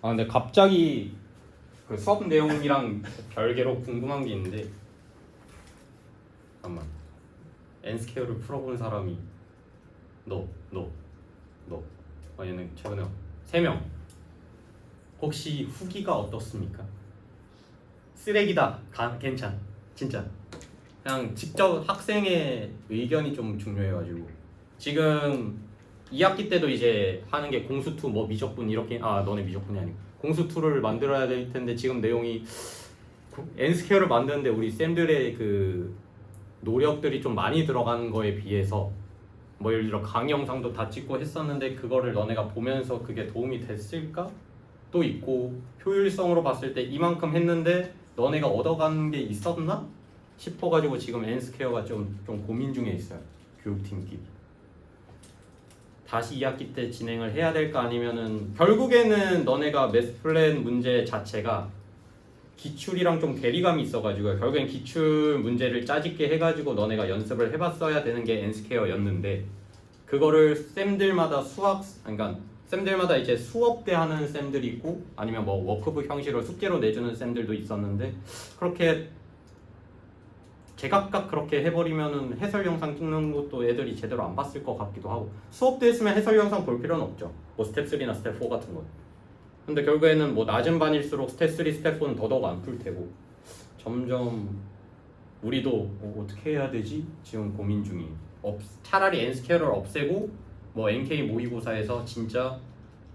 아 근데 갑자기 그 수업 내용이랑 별개로 궁금한 게 있는데 잠깐만 N스퀘어를 풀어본 사람이 너 얘는 최근에 3명 혹시 후기가 어떻습니까? 쓰레기다 괜찮 진짜 그냥 직접 학생의 의견이 좀 중요해가지고 지금 2학기 때도 이제 하는 게 공수2 뭐 미적분 이렇게 너네 미적분이 아니고 공수2를 만들어야 될 텐데 지금 내용이 N스퀘어를 만드는데 우리 쌤들의 그 노력들이 좀 많이 들어가는 거에 비해서 뭐 예를 들어 강의 영상도 다 찍고 했었는데 그거를 너네가 보면서 그게 도움이 됐을까? 또 있고 효율성으로 봤을 때 이만큼 했는데 너네가 얻어가는 게 있었나? 싶어가지고 지금 N스퀘어가 좀 고민 중에 있어요. 교육팀끼리 다시 2학기 때 진행을 해야 될까 아니면은 결국에는 너네가 매스 플랜 문제 자체가 기출이랑 좀 괴리감이 있어가지고 결국엔 기출 문제를 짜집게 해가지고 너네가 연습을 해봤어야 되는 게 N스퀘어였는데 그거를 쌤들마다 그러니까 쌤들마다 이제 수업 때 하는 쌤들이 있고 아니면 뭐 워크북 형식으로 숙제로 내주는 쌤들도 있었는데 그렇게 제각각 그렇게 해버리면은 해설 영상 찍는 것도 애들이 제대로 안 봤을 것 같기도 하고 수업 때 했으면 해설 영상 볼 필요는 없죠. 뭐 스텝 3나 스텝 4 같은 거. 근데 결국에는 뭐 낮은 반일수록 스텝 3, 스텝 4는 더더욱 안 풀 테고 점점 우리도 어떻게 해야 되지? 지금 고민 중이에요. 차라리 N스퀘어를 없애고 뭐 NK 모의고사에서 진짜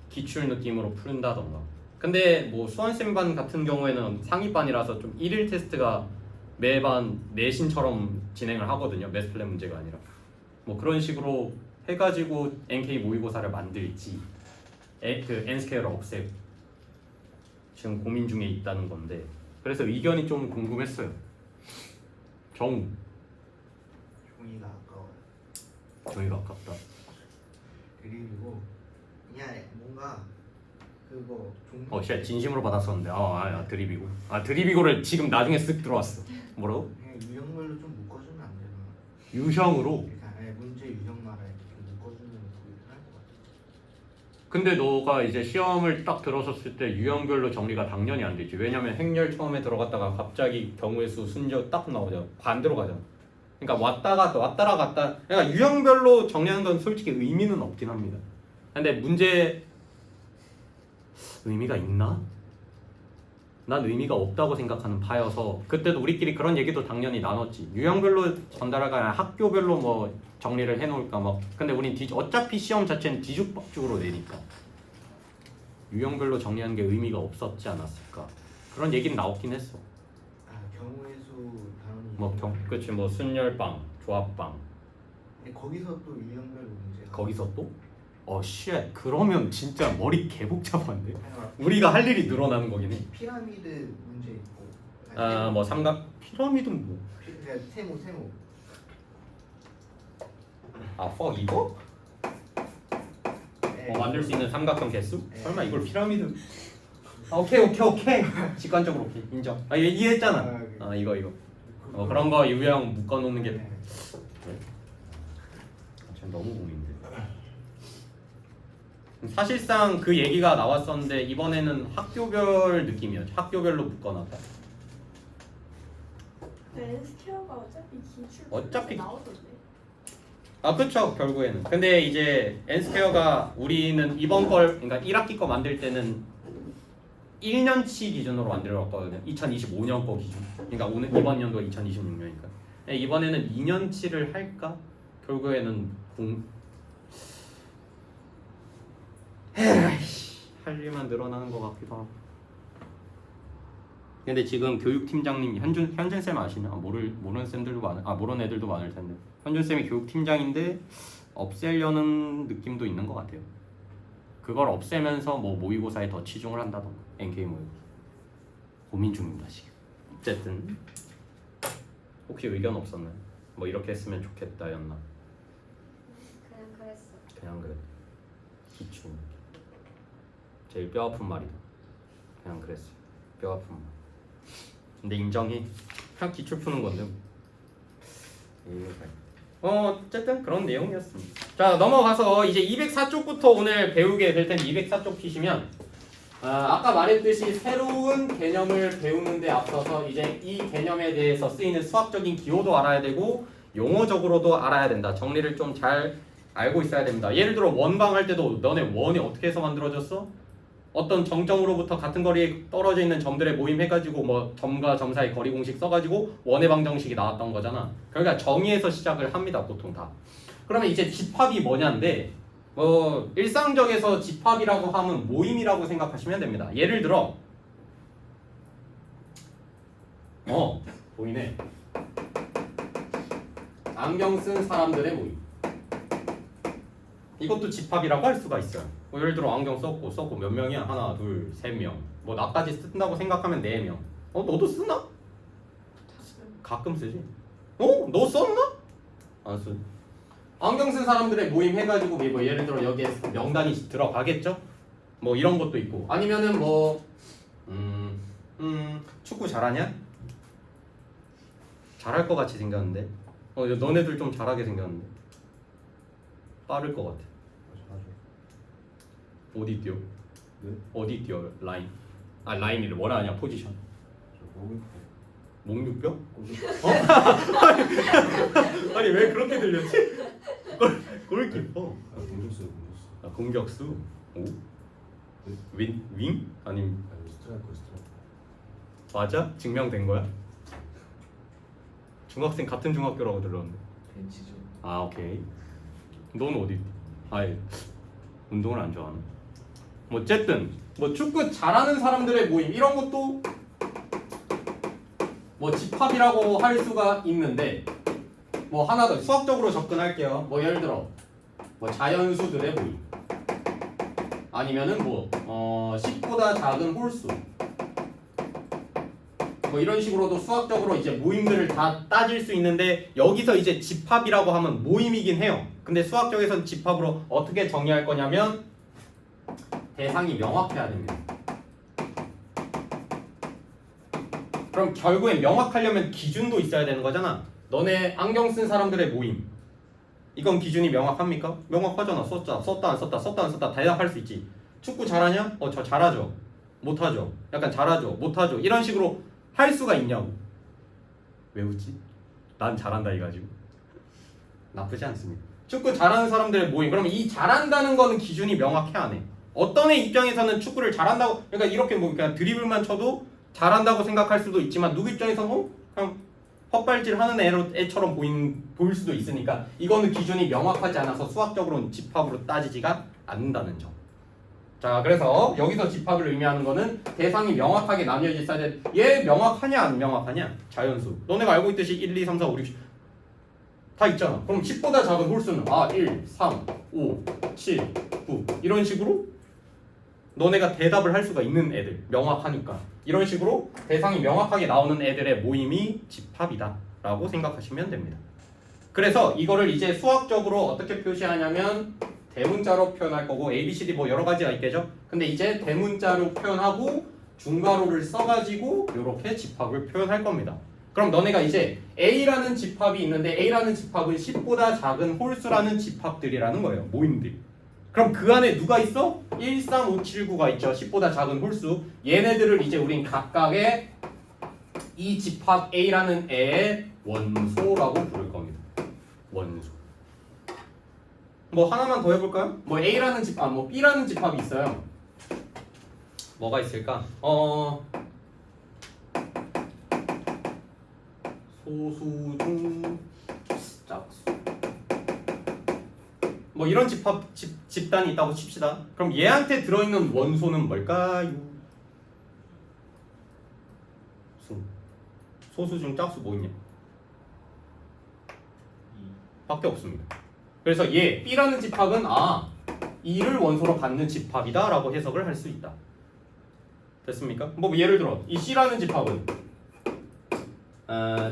기출 느낌으로 푸른다던가. 근데 뭐 수원쌤반 같은 경우에는 상위반이라서 좀 1일 테스트가 매반 내신처럼 진행을 하거든요. 매스플랜 문제가 아니라 뭐 그런 식으로 해가지고 NK 모의고사를 만들지 그 N스퀘어를 없애고 지금 고민 중에 있다는 건데 그래서 의견이 좀 궁금했어요. 종이가 아까워요. 종이가 아깝다. 그리고 그냥 뭔가 그거 진짜 진심으로 받았었는데 드립이고 드립이고를 지금 나중에 쓱 들어왔어. 뭐라고? 그냥 유형별로 좀 묶어주면 안 되나? 유형으로? 그러니까 문제 유형마다 이렇게 묶어주면 그게 편할 것 같아. 근데 너가 이제 시험을 딱 들어섰을 때 유형별로 정리가 당연히 안 되지. 왜냐면 행렬 처음에 들어갔다가 갑자기 경우의 수 순서 딱 나오잖아. 반대로 가잖아. 그러니까 왔다가 갔다. 그러니까 유형별로 정리하는 건 솔직히 의미는 없긴 합니다. 근데 문제 의미가 있나? 난 의미가 없다고 생각하는 파여서 그때도 우리끼리 그런 얘기도 당연히 나눴지. 유형별로 전달할까 아니라 학교별로 뭐 정리를 해놓을까 막. 근데 우린 어차피 시험 자체는 뒤죽박죽으로 내니까 유형별로 정리하는 게 의미가 없었지 않았을까. 그런 얘기는 나오긴 했어. 경우의 수 단원이 뭐 그치 뭐 순열방, 조합방. 근데 거기서 또 유형별 문제가 거기서 또? 쉣 그러면 진짜 머리 개복잡한데? 우리가 할 일이 늘어나는 거긴 해. 피라미드 문제 있고 뭐 삼각 피라미드는 뭐? 그러니까 세모 이거? 네. 만들 수 있는 삼각형 개수? 네. 설마 이걸 피라미드? 오케이 직관적으로 오케이 인정. 이해했잖아. 이거 그런 거 유형 묶어놓는 게 네. 전 너무 고민돼. 사실상 그 얘기가 나왔었는데 이번에는 학교별 느낌이었죠. 학교별로 묶어놨다. N스퀘어가 어차피 기출 어차피 나오던데. 그쵸 결국에는. 근데 이제 N스퀘어가 우리는 이번 걸 그러니까 1학기 거 만들 때는 1년치 기준으로 만들어놨거든요. 2025년 거 기준. 그러니까 이번 연도 2026년이니까. 이번에는 2년치를 할까? 결국에는 할 일만 늘어나는 것 같기도 하고. 근데 지금 교육팀장님 현준 쌤 아시나? 모르는 쌤들도 모르는 애들도 많을 텐데 현준 쌤이 교육팀장인데 없애려는 느낌도 있는 것 같아요. 그걸 없애면서 뭐 모의고사에 더 치중을 한다던가 NK 모의고사 고민 중입니다 지금. 어쨌든 혹시 의견 없었나요? 뭐 이렇게 했으면 좋겠다였나? 그냥 그랬어. 그냥 그래. 기출 제일 뼈아픈 말이다. 그냥 그랬어. 뼈아픈 말. 근데 인정해. 그냥 기출 푸는 건데. 어쨌든 그런 내용이었습니다. 자 넘어가서 이제 204쪽부터 오늘 배우게 될 텐데 204쪽 피시면 아까 말했듯이 새로운 개념을 배우는 데 앞서서 이제 이 개념에 대해서 쓰이는 수학적인 기호도 알아야 되고 용어적으로도 알아야 된다. 정리를 좀 잘 알고 있어야 됩니다. 예를 들어 원방 할 때도 너네 원이 어떻게 해서 만들어졌어? 어떤 정점으로부터 같은 거리에 떨어져 있는 점들의 모임 해가지고 뭐 점과 점 사이 거리 공식 써가지고 원의 방정식이 나왔던 거잖아. 그러니까 정의에서 시작을 합니다. 보통 다. 그러면 이제 집합이 뭐냐인데 일상적에서 집합이라고 하면 모임이라고 생각하시면 됩니다. 예를 들어 보이네. 안경 쓴 사람들의 모임. 이것도 집합이라고 할 수가 있어요. 예를 들어 안경 썼고 몇 명이야? 하나, 둘, 세 명. 뭐 나까지 쓴다고 생각하면 네 명. 너도 쓰나? 가끔 쓰지. 너 썼나? 안 쓰. 안경 쓴 사람들의 모임 해가지고 뭐 예를 들어 여기에 명단이 들어가겠죠? 뭐 이런 것도 있고 아니면은 축구 잘하냐? 잘할 것 같이 생겼는데 너네들 좀 잘하게 생겼는데 빠를 것 같아. 어디 뛰어? 네? 어디 뛰어? 라인. 라인이래. 뭐라 하냐? 포지션. 목육뼈? 아니 왜 그렇게 들렸지? 골키퍼. 공격수. 공격수. 오? 윙? 아니면 스트라이커. 맞아? 증명된 거야? 중학생 같은 중학교라고 들었는데. 벤치죠. 오케이. 넌 어디? 운동을 안 좋아하나? 뭐 어쨌든 축구 잘하는 사람들의 모임 이런 것도 집합이라고 할 수가 있는데 하나 더 수학적으로 접근할게요. 예를 들어 자연수들의 모임 아니면은 10보다 작은 홀수 이런 식으로도 수학적으로 이제 모임들을 다 따질 수 있는데 여기서 이제 집합이라고 하면 모임이긴 해요. 근데 수학적에서는 집합으로 어떻게 정의할 거냐면 대상이 명확해야 됩니다. 그럼 결국엔 명확하려면 기준도 있어야 되는 거잖아. 너네 안경 쓴 사람들의 모임 이건 기준이 명확합니까? 명확하잖아. 썼다 안 썼다 대답할 수 있지. 축구 잘하냐? 저 잘하죠. 못하죠. 약간 잘하죠. 못하죠. 이런 식으로 할 수가 있냐고. 왜 웃지? 난 잘한다 이가지고. 나쁘지 않습니다. 축구 잘하는 사람들의 모임. 그러면 이 잘한다는 거는 기준이 명확해 안 해. 어떤 애 입장에서는 축구를 잘한다고 그러니까 이렇게 그냥 드리블만 쳐도 잘한다고 생각할 수도 있지만 누구 입장에서는 그냥 헛발질 하는 애처럼 보일 수도 있으니까 이거는 기준이 명확하지 않아서 수학적으로는 집합으로 따지지가 않는다는 점. 자, 그래서 여기서 집합을 의미하는 거는 대상이 명확하게 나뉘어져 있어야 돼. 얘 명확하냐 안 명확하냐? 자연수. 너네가 알고 있듯이 1, 2, 3, 4, 5, 6, 10 다 있잖아. 그럼 10보다 작은 홀수는 1, 3, 5, 7, 9 이런 식으로 너네가 대답을 할 수가 있는 애들 명확하니까 이런 식으로 대상이 명확하게 나오는 애들의 모임이 집합이다 라고 생각하시면 됩니다. 그래서 이거를 이제 수학적으로 어떻게 표시하냐면 대문자로 표현할 거고 ABCD 여러 가지가 있겠죠. 근데 이제 대문자로 표현하고 중괄호를 써가지고 이렇게 집합을 표현할 겁니다. 그럼 너네가 이제 A라는 집합이 있는데 A라는 집합은 10보다 작은 홀수라는 집합들이라는 거예요. 모임들. 그럼 그 안에 누가 있어? 1, 3, 5, 7, 9가 있죠. 10보다 작은 홀수. 얘네들을 이제 우린 각각의 이 집합 A라는 애의 원소라고 부를 겁니다. 원소. 하나만 더 해볼까요? A라는 집합, B라는 집합이 있어요. 뭐가 있을까? 소수, 중, 짝수. 이런 집단이 있다고 칩시다. 그럼 얘한테 들어있는 원소는 뭘까요? 소수 중 짝수 뭐 있냐? 2밖에 없습니다. 그래서 얘 B라는 집합은 2를 원소로 갖는 집합이다 라고 해석을 할 수 있다. 됐습니까? 예를 들어 이 C라는 집합은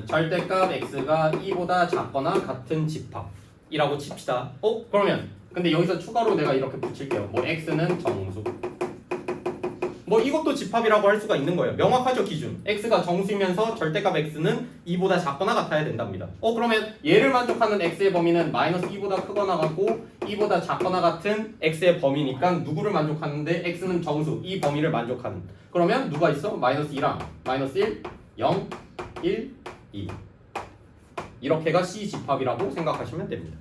절대값 X가 2보다 작거나 같은 집합이라고 칩시다. 그러면 근데 여기서 추가로 내가 이렇게 붙일게요. X는 정수. 뭐 이것도 집합이라고 할 수가 있는 거예요. 명확하죠 기준. x가 정수이면서 절대값 x는 2보다 작거나 같아야 된답니다. 그러면 얘를 만족하는 x의 범위는 마이너스 2보다 크거나 같고 2보다 작거나 같은 x의 범위니까 누구를 만족하는데 x는 정수 이 범위를 만족하는. 그러면 누가 있어? 마이너스 2랑 마이너스 1, 0, 1, 2 이렇게가 C 집합이라고 생각하시면 됩니다.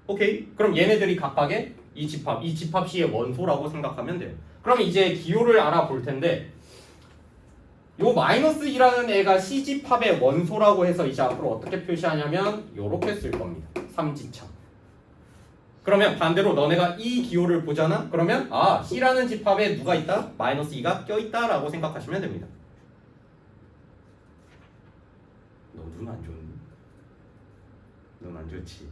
오케이? 그럼 얘네들이 각각의 이 집합 C의 원소라고 생각하면 돼요. 그럼 이제 기호를 알아볼 텐데 요 마이너스 2라는 애가 C 집합의 원소라고 해서 이제 앞으로 어떻게 표시하냐면 요렇게 쓸 겁니다. 3지차. 그러면 반대로 너네가 이 기호를 보잖아? 그러면 C라는 집합에 누가 있다? 마이너스 2가 껴있다 라고 생각하시면 됩니다. 너 눈 안 좋니? 눈 안 좋지?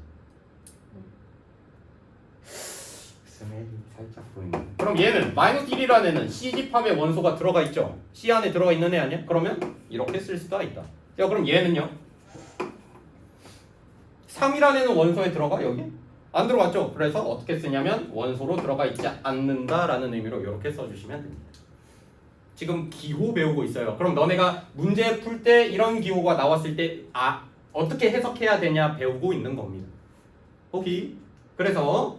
스멜이 살짝 보이네. 그럼 얘는 마이너스 1이라는 애는 C 집합의 원소가 들어가 있죠? C 안에 들어가 있는 애 아니야? 그러면 이렇게 쓸 수가 있다. 자 그럼 얘는요? 3이라는 애는 원소에 들어가 여기? 안 들어갔죠? 그래서 어떻게 쓰냐면 원소로 들어가 있지 않는다라는 의미로 이렇게 써주시면 됩니다. 지금 기호 배우고 있어요. 그럼 너네가 문제 풀 때 이런 기호가 나왔을 때 어떻게 해석해야 되냐 배우고 있는 겁니다. 오케이? 그래서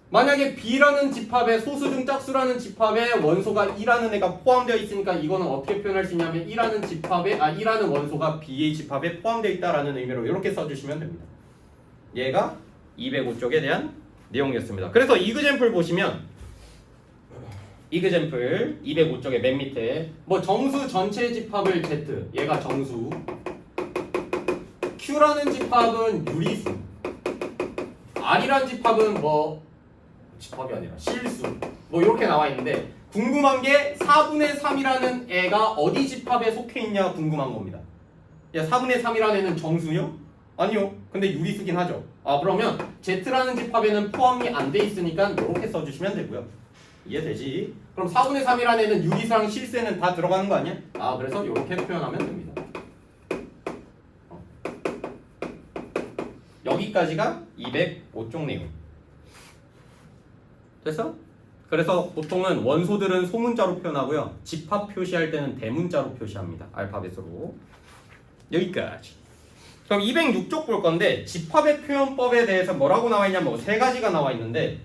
만약에 B라는 집합에 소수 중 짝수라는 집합에 원소가 2라는 애가 포함되어 있으니까 이거는 어떻게 표현할 수 있냐면 2라는 집합에 2라는 원소가 B의 집합에 포함되어 있다라는 의미로 이렇게 써주시면 됩니다. 얘가 205쪽에 대한 내용이었습니다. 그래서 이그젬플 보시면 이그젬플 205쪽에 맨 밑에 뭐 정수 전체 집합을 Z 얘가 정수 Q라는 집합은 유리수 R이라는 집합은 뭐 집합이 아니라 실수 뭐 이렇게 나와 있는데 궁금한 게 4분의 3이라는 애가 어디 집합에 속해 있냐 궁금한 겁니다. 야 4분의 3이라는 애는 정수요? 아니요. 근데 유리수긴 하죠. 그러면 Z라는 집합에는 포함이 안 돼 있으니까 이렇게 써주시면 되고요. 이해되지? 그럼 4분의 3이라는 애는 유리수랑 실수에는 다 들어가는 거 아니야? 그래서 이렇게 표현하면 됩니다. 여기까지가 205쪽 내용. 됐어? 그래서 보통은 원소들은 소문자로 표현하고요. 집합 표시할 때는 대문자로 표시합니다. 알파벳으로. 여기까지. 그럼 206쪽 볼 건데 집합의 표현법에 대해서 뭐라고 나와 있냐면 세 가지가 나와 있는데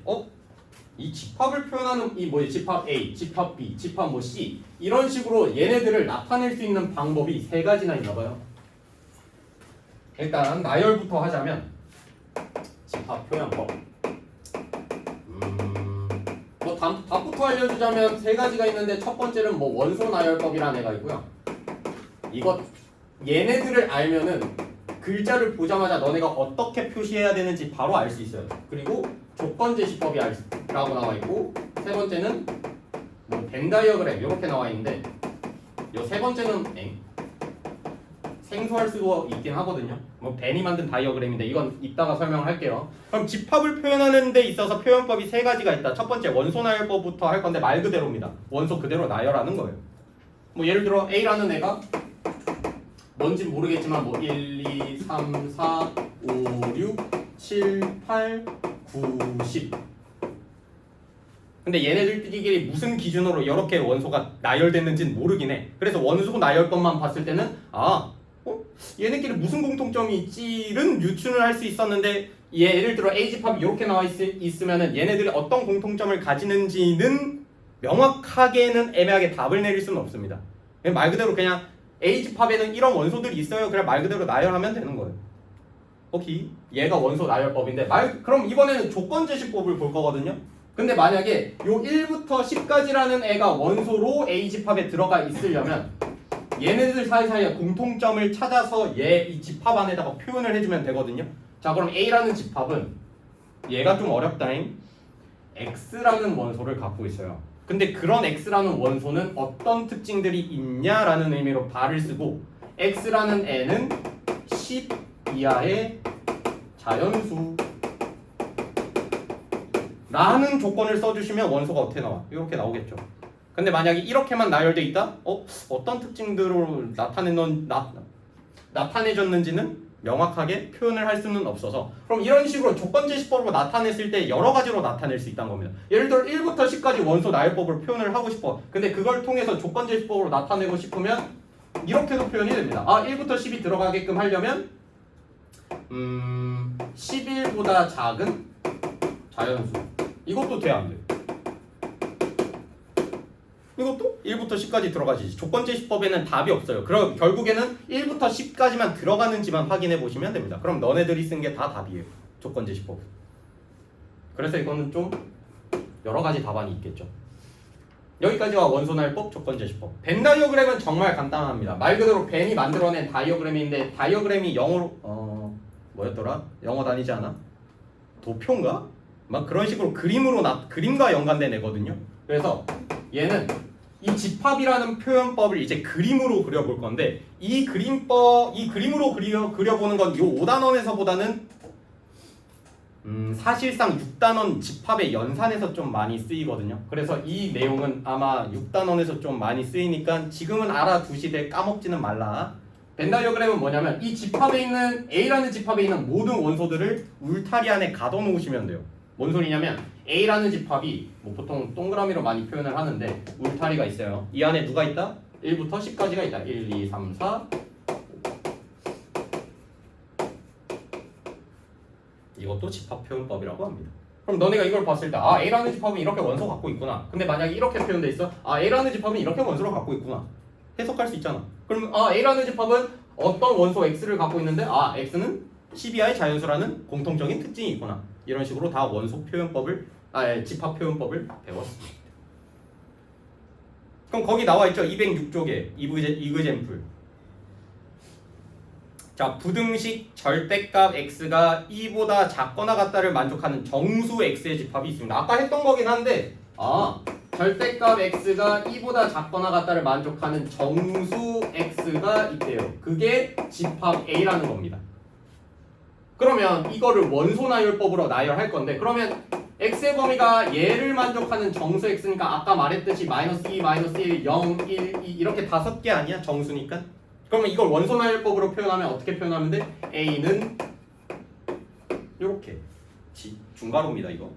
이 집합을 표현하는 이 집합 A, 집합 B, 집합 C 이런 식으로 얘네들을 나타낼 수 있는 방법이 세 가지나 있나 봐요. 일단 나열부터 하자면 집합 표현법. 뭐 답부터 알려주자면 세 가지가 있는데 첫 번째는 뭐 원소 나열법이라는 애가 있고요. 이거 얘네들을 알면은 글자를 보자마자 너네가 어떻게 표시해야 되는지 바로 알 수 있어요. 그리고 조건제시법이라고 나와 있고 세 번째는 뭐 벤 다이어그램 이렇게 나와 있는데 요 세 번째는 생소할 수도 있긴 하거든요. 뭐 벤이 만든 다이어그램인데 이건 이따가 설명을 할게요. 그럼 집합을 표현하는 데 있어서 표현법이 세 가지가 있다. 첫 번째 원소 나열법부터 할 건데 말 그대로입니다. 원소 그대로 나열하는 거예요. 뭐 예를 들어 A라는 애가 뭔진 모르겠지만 뭐 1, 2, 3, 4, 5, 6, 7, 8, 9, 10 근데 얘네들끼리 무슨 기준으로 이렇게 원소가 나열됐는지는 모르긴 해. 그래서 원소 나열법만 봤을 때는 얘네끼리 무슨 공통점이 있지는 유추를 할 수 있었는데 예를 들어 A집합이 이렇게 나와 있으면은 얘네들이 어떤 공통점을 가지는지는 명확하게는 애매하게 답을 내릴 수는 없습니다. 말 그대로 그냥 A집합에는 이런 원소들이 있어요. 그냥 말 그대로 나열하면 되는 거예요. 오케이. 얘가 원소 나열법인데 그럼 이번에는 조건제시법을 볼 거거든요. 근데 만약에 요 1부터 10까지라는 애가 원소로 A집합에 들어가 있으려면 얘네들 사이사이에 공통점을 찾아서 이 집합 안에다가 표현을 해주면 되거든요. 자 그럼 A라는 집합은 얘가 좀 어렵다잉. X라는 원소를 갖고 있어요. 근데 그런 X라는 원소는 어떤 특징들이 있냐라는 의미로 발을 쓰고 X라는 애는 10 이하의 자연수 라는 조건을 써주시면 원소가 어떻게 나와? 이렇게 나오겠죠. 근데 만약에 이렇게만 나열돼 있다? 어떤 특징들로 나타내줬는지는 명확하게 표현을 할 수는 없어서 그럼 이런 식으로 조건제시법으로 나타냈을 때 여러 가지로 나타낼 수 있다는 겁니다. 예를 들어 1부터 10까지 원소 나열법을 표현을 하고 싶어. 근데 그걸 통해서 조건제시법으로 나타내고 싶으면 이렇게도 표현이 됩니다. 1부터 10이 들어가게끔 하려면 11보다 작은 자연수. 이것도 돼, 안 돼? 이것도 1부터 10까지 들어가지. 조건제시법에는 답이 없어요. 그럼 결국에는 1부터 10까지만 들어가는지만 확인해 보시면 됩니다. 그럼 너네들이 쓴 게 다 답이에요. 조건제시법. 그래서 이거는 좀 여러 가지 답안이 있겠죠. 여기까지가 원소나열법, 조건제시법. 벤 다이어그램은 정말 간단합니다. 말 그대로 벤이 만들어낸 다이어그램인데 다이어그램이 영어로 뭐였더라? 영어 다니지 않아? 도표인가? 막 그런 식으로 그림과 연관된 애거든요. 그래서 얘는 이 집합이라는 표현법을 이제 그림으로 그려볼 건데 이 그림으로 그려보는 건 이 5단원에서보다는 사실상 6단원 집합의 연산에서 좀 많이 쓰이거든요. 그래서 이 내용은 아마 6단원에서 좀 많이 쓰이니까 지금은 알아두시되 까먹지는 말라. 벤 다이어그램은 뭐냐면 이 집합에 있는 A라는 집합에 있는 모든 원소들을 울타리 안에 가둬놓으시면 돼요. 뭔 소리냐면 A라는 집합이 뭐 보통 동그라미로 많이 표현을 하는데 울타리가 있어요. 이 안에 누가 있다? 1부터 10까지가 있다. 1, 2, 3, 4 이것도 집합 표현법이라고 합니다. 그럼 너네가 이걸 봤을 때 A라는 집합은 이렇게 원소 갖고 있구나. 근데 만약에 이렇게 표현돼 있어. A라는 집합은 이렇게 원소를 갖고 있구나. 해석할 수 있잖아. 그럼 A라는 집합은 어떤 원소 X를 갖고 있는데 X는 12하의 자연수라는 공통적인 특징이 있구나. 이런 식으로 다 원소 표현법을 집합 표현법을 배웠습니다. 그럼 거기 나와 있죠. 206쪽에 이그젬플. 자, 부등식 절대값 x가 2보다 작거나 같다를 만족하는 정수 x의 집합이 있습니다. 아까 했던 거긴 한데 절대값 x가 2보다 작거나 같다를 만족하는 정수 x가 있대요. 그게 집합 A라는 겁니다. 그러면 이거를 원소 나열법으로 나열할 건데 그러면 x의 범위가 얘를 만족하는 정수 x니까 아까 말했듯이 -2, -1, 0, 1, 2 이렇게 5개 아니야? 정수니까? 그러면 이걸 원소 나열법으로 표현하면 어떻게 표현하면 돼? a는 요렇게 중괄호입니다. 이거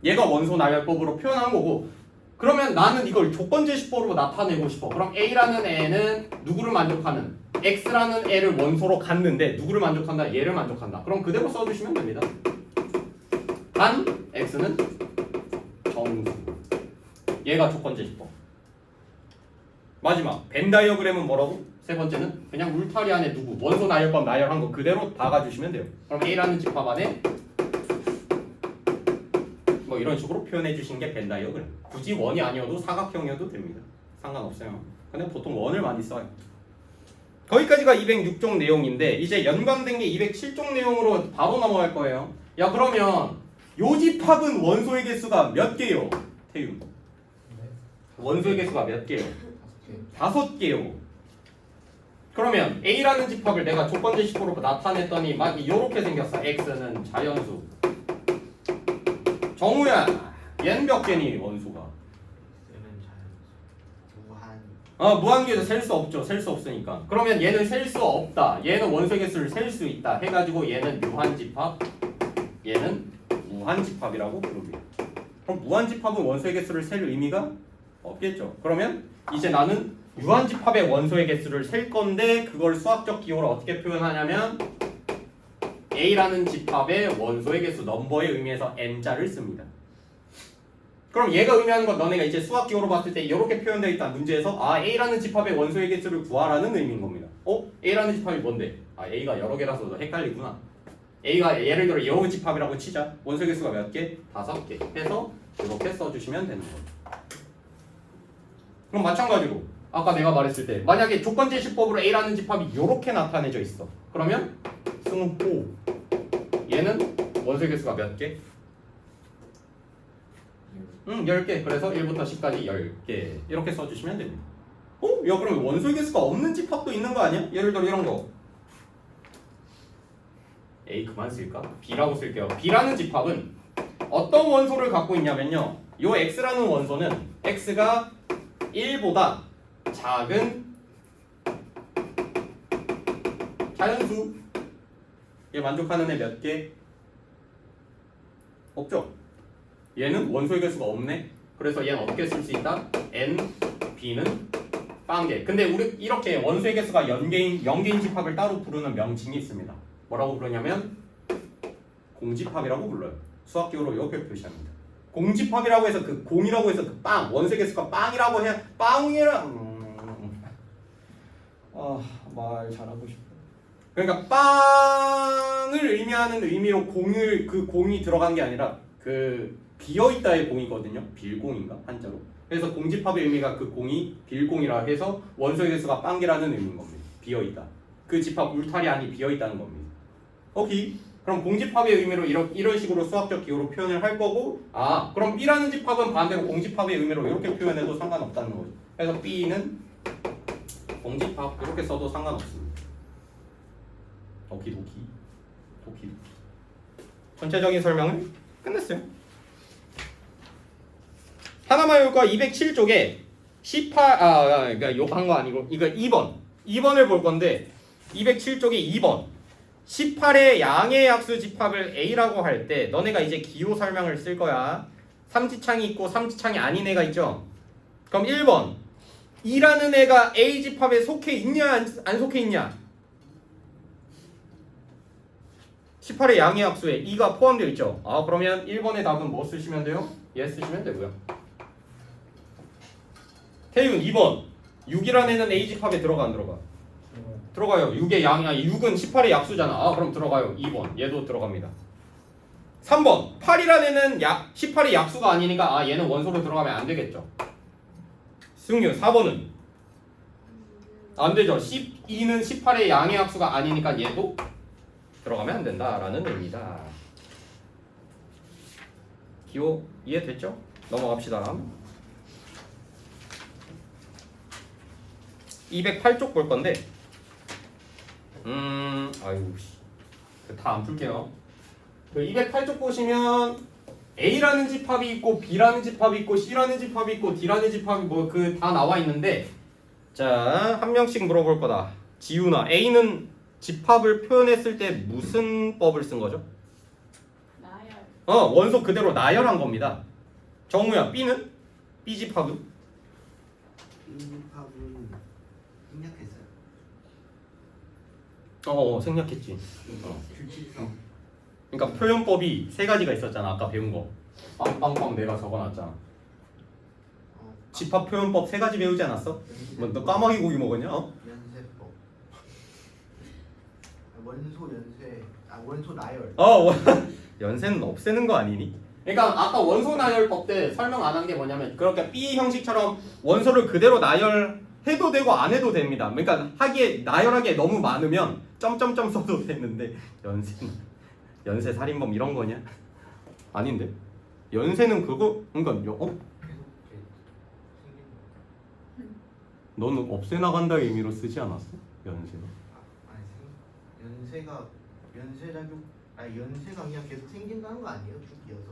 얘가 원소 나열법으로 표현한 거고 그러면 나는 이걸 조건제시법으로 나타내고 싶어. 그럼 a라는 애는 누구를 만족하는? x라는 애를 원소로 갖는데 누구를 만족한다? 얘를 만족한다. 그럼 그대로 써주시면 됩니다. 단 x는 정수. 얘가 조건제시법. 마지막 벤 다이어그램은 뭐라고? 세 번째는 그냥 울타리 안에 누구 원소 나열법 나열한 거 그대로 박아주시면 돼요. 그럼 A라는 집합 안에 뭐 이런 식으로 표현해 주신 게 벤 다이어그램. 굳이 원이 아니어도 사각형이어도 됩니다. 상관없어요. 근데 보통 원을 많이 써요. 거기까지가 206쪽 내용인데 이제 연관된 게 207쪽 내용으로 바로 넘어갈 거예요. 야 그러면 요 집합은 원소의 개수가 몇 개요? 태윤. 원소의 개수가 몇 개요? 5개요. 그러면 A라는 집합을 내가 조건제시법으로 나타냈더니 막 이렇게 생겼어. X는 자연수. 정우야, 얘는 몇 개니 원소가? 얘는 자연수. 무한계에서 셀 수 없죠. 셀 수 없으니까. 그러면 얘는 셀 수 없다. 얘는 원소의 개수를 셀 수 있다. 해가지고 얘는 유한집합, 얘는 무한집합이라고 부르게. 그럼 무한집합은 원소의 개수를 셀 의미가 없겠죠. 그러면 이제 나는 유한집합의 원소의 개수를 셀 건데 그걸 수학적 기호로 어떻게 표현하냐면 A라는 집합의 원소의 개수 넘버의 의미에서 n자를 씁니다. 그럼 얘가 의미하는 건 너네가 이제 수학 기호로 봤을 때 이렇게 표현되어 있다 문제에서 A라는 집합의 원소의 개수를 구하라는 의미인 겁니다. A라는 집합이 뭔데? A가 여러 개라서 너 헷갈리구나. A가 예를 들어 여우 집합이라고 치자. 원소의 개수가 몇 개? 5개 해서 이렇게 써주시면 되는 거예요. 그럼 마찬가지로 아까 내가 말했을 때 만약에 조건제시법으로 A라는 집합이 이렇게 나타내져 있어. 그러면 승호 얘는 원소의 개수가 몇 개? 10개. 그래서 1부터 10까지 10개 이렇게 써주시면 됩니다. 야 그럼 원소의 개수가 없는 집합도 있는 거 아니야? 예를 들어 이런 거 A 그만 쓸까? B라고 쓸게요. B라는 집합은 어떤 원소를 갖고 있냐면요 요 X라는 원소는 X가 1보다 작은 자연수 얘 만족하는 애 몇 개? 없죠? 얘는 원소의 개수가 없네. 그래서 얘는 어떻게 쓸 수 있다? n, b는 빵개. 근데 우리 이렇게 원소의 개수가 연개인 집합을 따로 부르는 명칭이 있습니다. 뭐라고 부르냐면 공집합이라고 불러요. 수학기호로 이렇게 표시합니다. 공집합이라고 해서 그 공이라고 해서 그 빵, 원소의 개수가 빵이라고 해 빵이라 말 잘하고 싶어. 그러니까 빵을 의미하는 의미로 공이 들어간 게 아니라 그 비어있다의 공이거든요. 빌공인가 한자로. 그래서 공집합의 의미가 그 공이 빌공이라 해서 원소의 개수가 빵개라는 의미인 겁니다. 비어있다. 그 집합 울타리 안이 비어있다는 겁니다. 오케이. 그럼 공집합의 의미로 이런 식으로 수학적 기호로 표현을 할 거고, 그럼 B라는 집합은 반대로 공집합의 의미로 이렇게 표현해도 상관없다는 거죠. 그래서 B는 공집합 이렇게 써도 상관없습니다. 오키도키. 전체적인 설명을 끝냈어요. 하나마요과 207쪽에 18 그러니까 요거 한 거 아니고 이거 2번을 볼 건데 207쪽에 2번 18의 양의 약수 집합을 A라고 할 때 너네가 이제 기호 설명을 쓸 거야. 삼지창이 있고 삼지창이 아닌 애가 있죠. 그럼 1번 2라는 애가 A 집합에 속해 있냐 안 속해 있냐? 18의 양의 약수에 2가 포함되어 있죠. 그러면 1번의 답은 뭐 쓰시면 돼요? 얘 쓰시면 되고요. 태윤 2번 6이라는 애는 A 집합에 들어가 안 들어가? 들어가요. 6의 양이 6은 18의 약수잖아. 그럼 들어가요. 2번 얘도 들어갑니다. 3번 8이라는 애는 18의 약수가 아니니까 얘는 원소로 들어가면 안 되겠죠. 승유 4번은 안 되죠. 12는 18의 양의 약수가 아니니까 얘도 들어가면 안 된다라는 의미다. 기호 이해됐죠? 넘어갑시다. 208쪽 볼 건데 다 안 풀게요. 그 208쪽 보시면 A라는 집합이 있고 B라는 집합이 있고 C라는 집합이 있고 D라는 집합이 다 나와 있는데 자, 한 명씩 물어볼 거다. 지훈아, A는 집합을 표현했을 때 무슨 법을 쓴 거죠? 나열. 원소 그대로 나열한 겁니다. 정우야, B는? B 집합은? 집합은 생략했어요. 생략했지. 규칙성. 그러니까 표현법이 세 가지가 있었잖아. 아까 배운 거. 빵빵빵 내가 적어놨잖아. 집합 표현법 세 가지 배우지 않았어? 너 까마귀 고기 먹었냐? 연세법. 원소 연쇄. 원소 나열. 연세는 없애는 거 아니니? 그러니까 아까 원소 나열법 때 설명 안 한 게 뭐냐면 그렇게 B 형식처럼 원소를 그대로 나열해도 되고 안 해도 됩니다. 그러니까 나열하기에 너무 많으면 점점점 써도 되는데 연쇄 살인범 이런 거냐? 아닌데. 연쇄는 그거 그러니까 너는 없애나간다의 의미로 쓰지 않았어? 연쇄는? 연쇄가 그냥 계속 생긴다는 거 아니에요? 쭉 이어서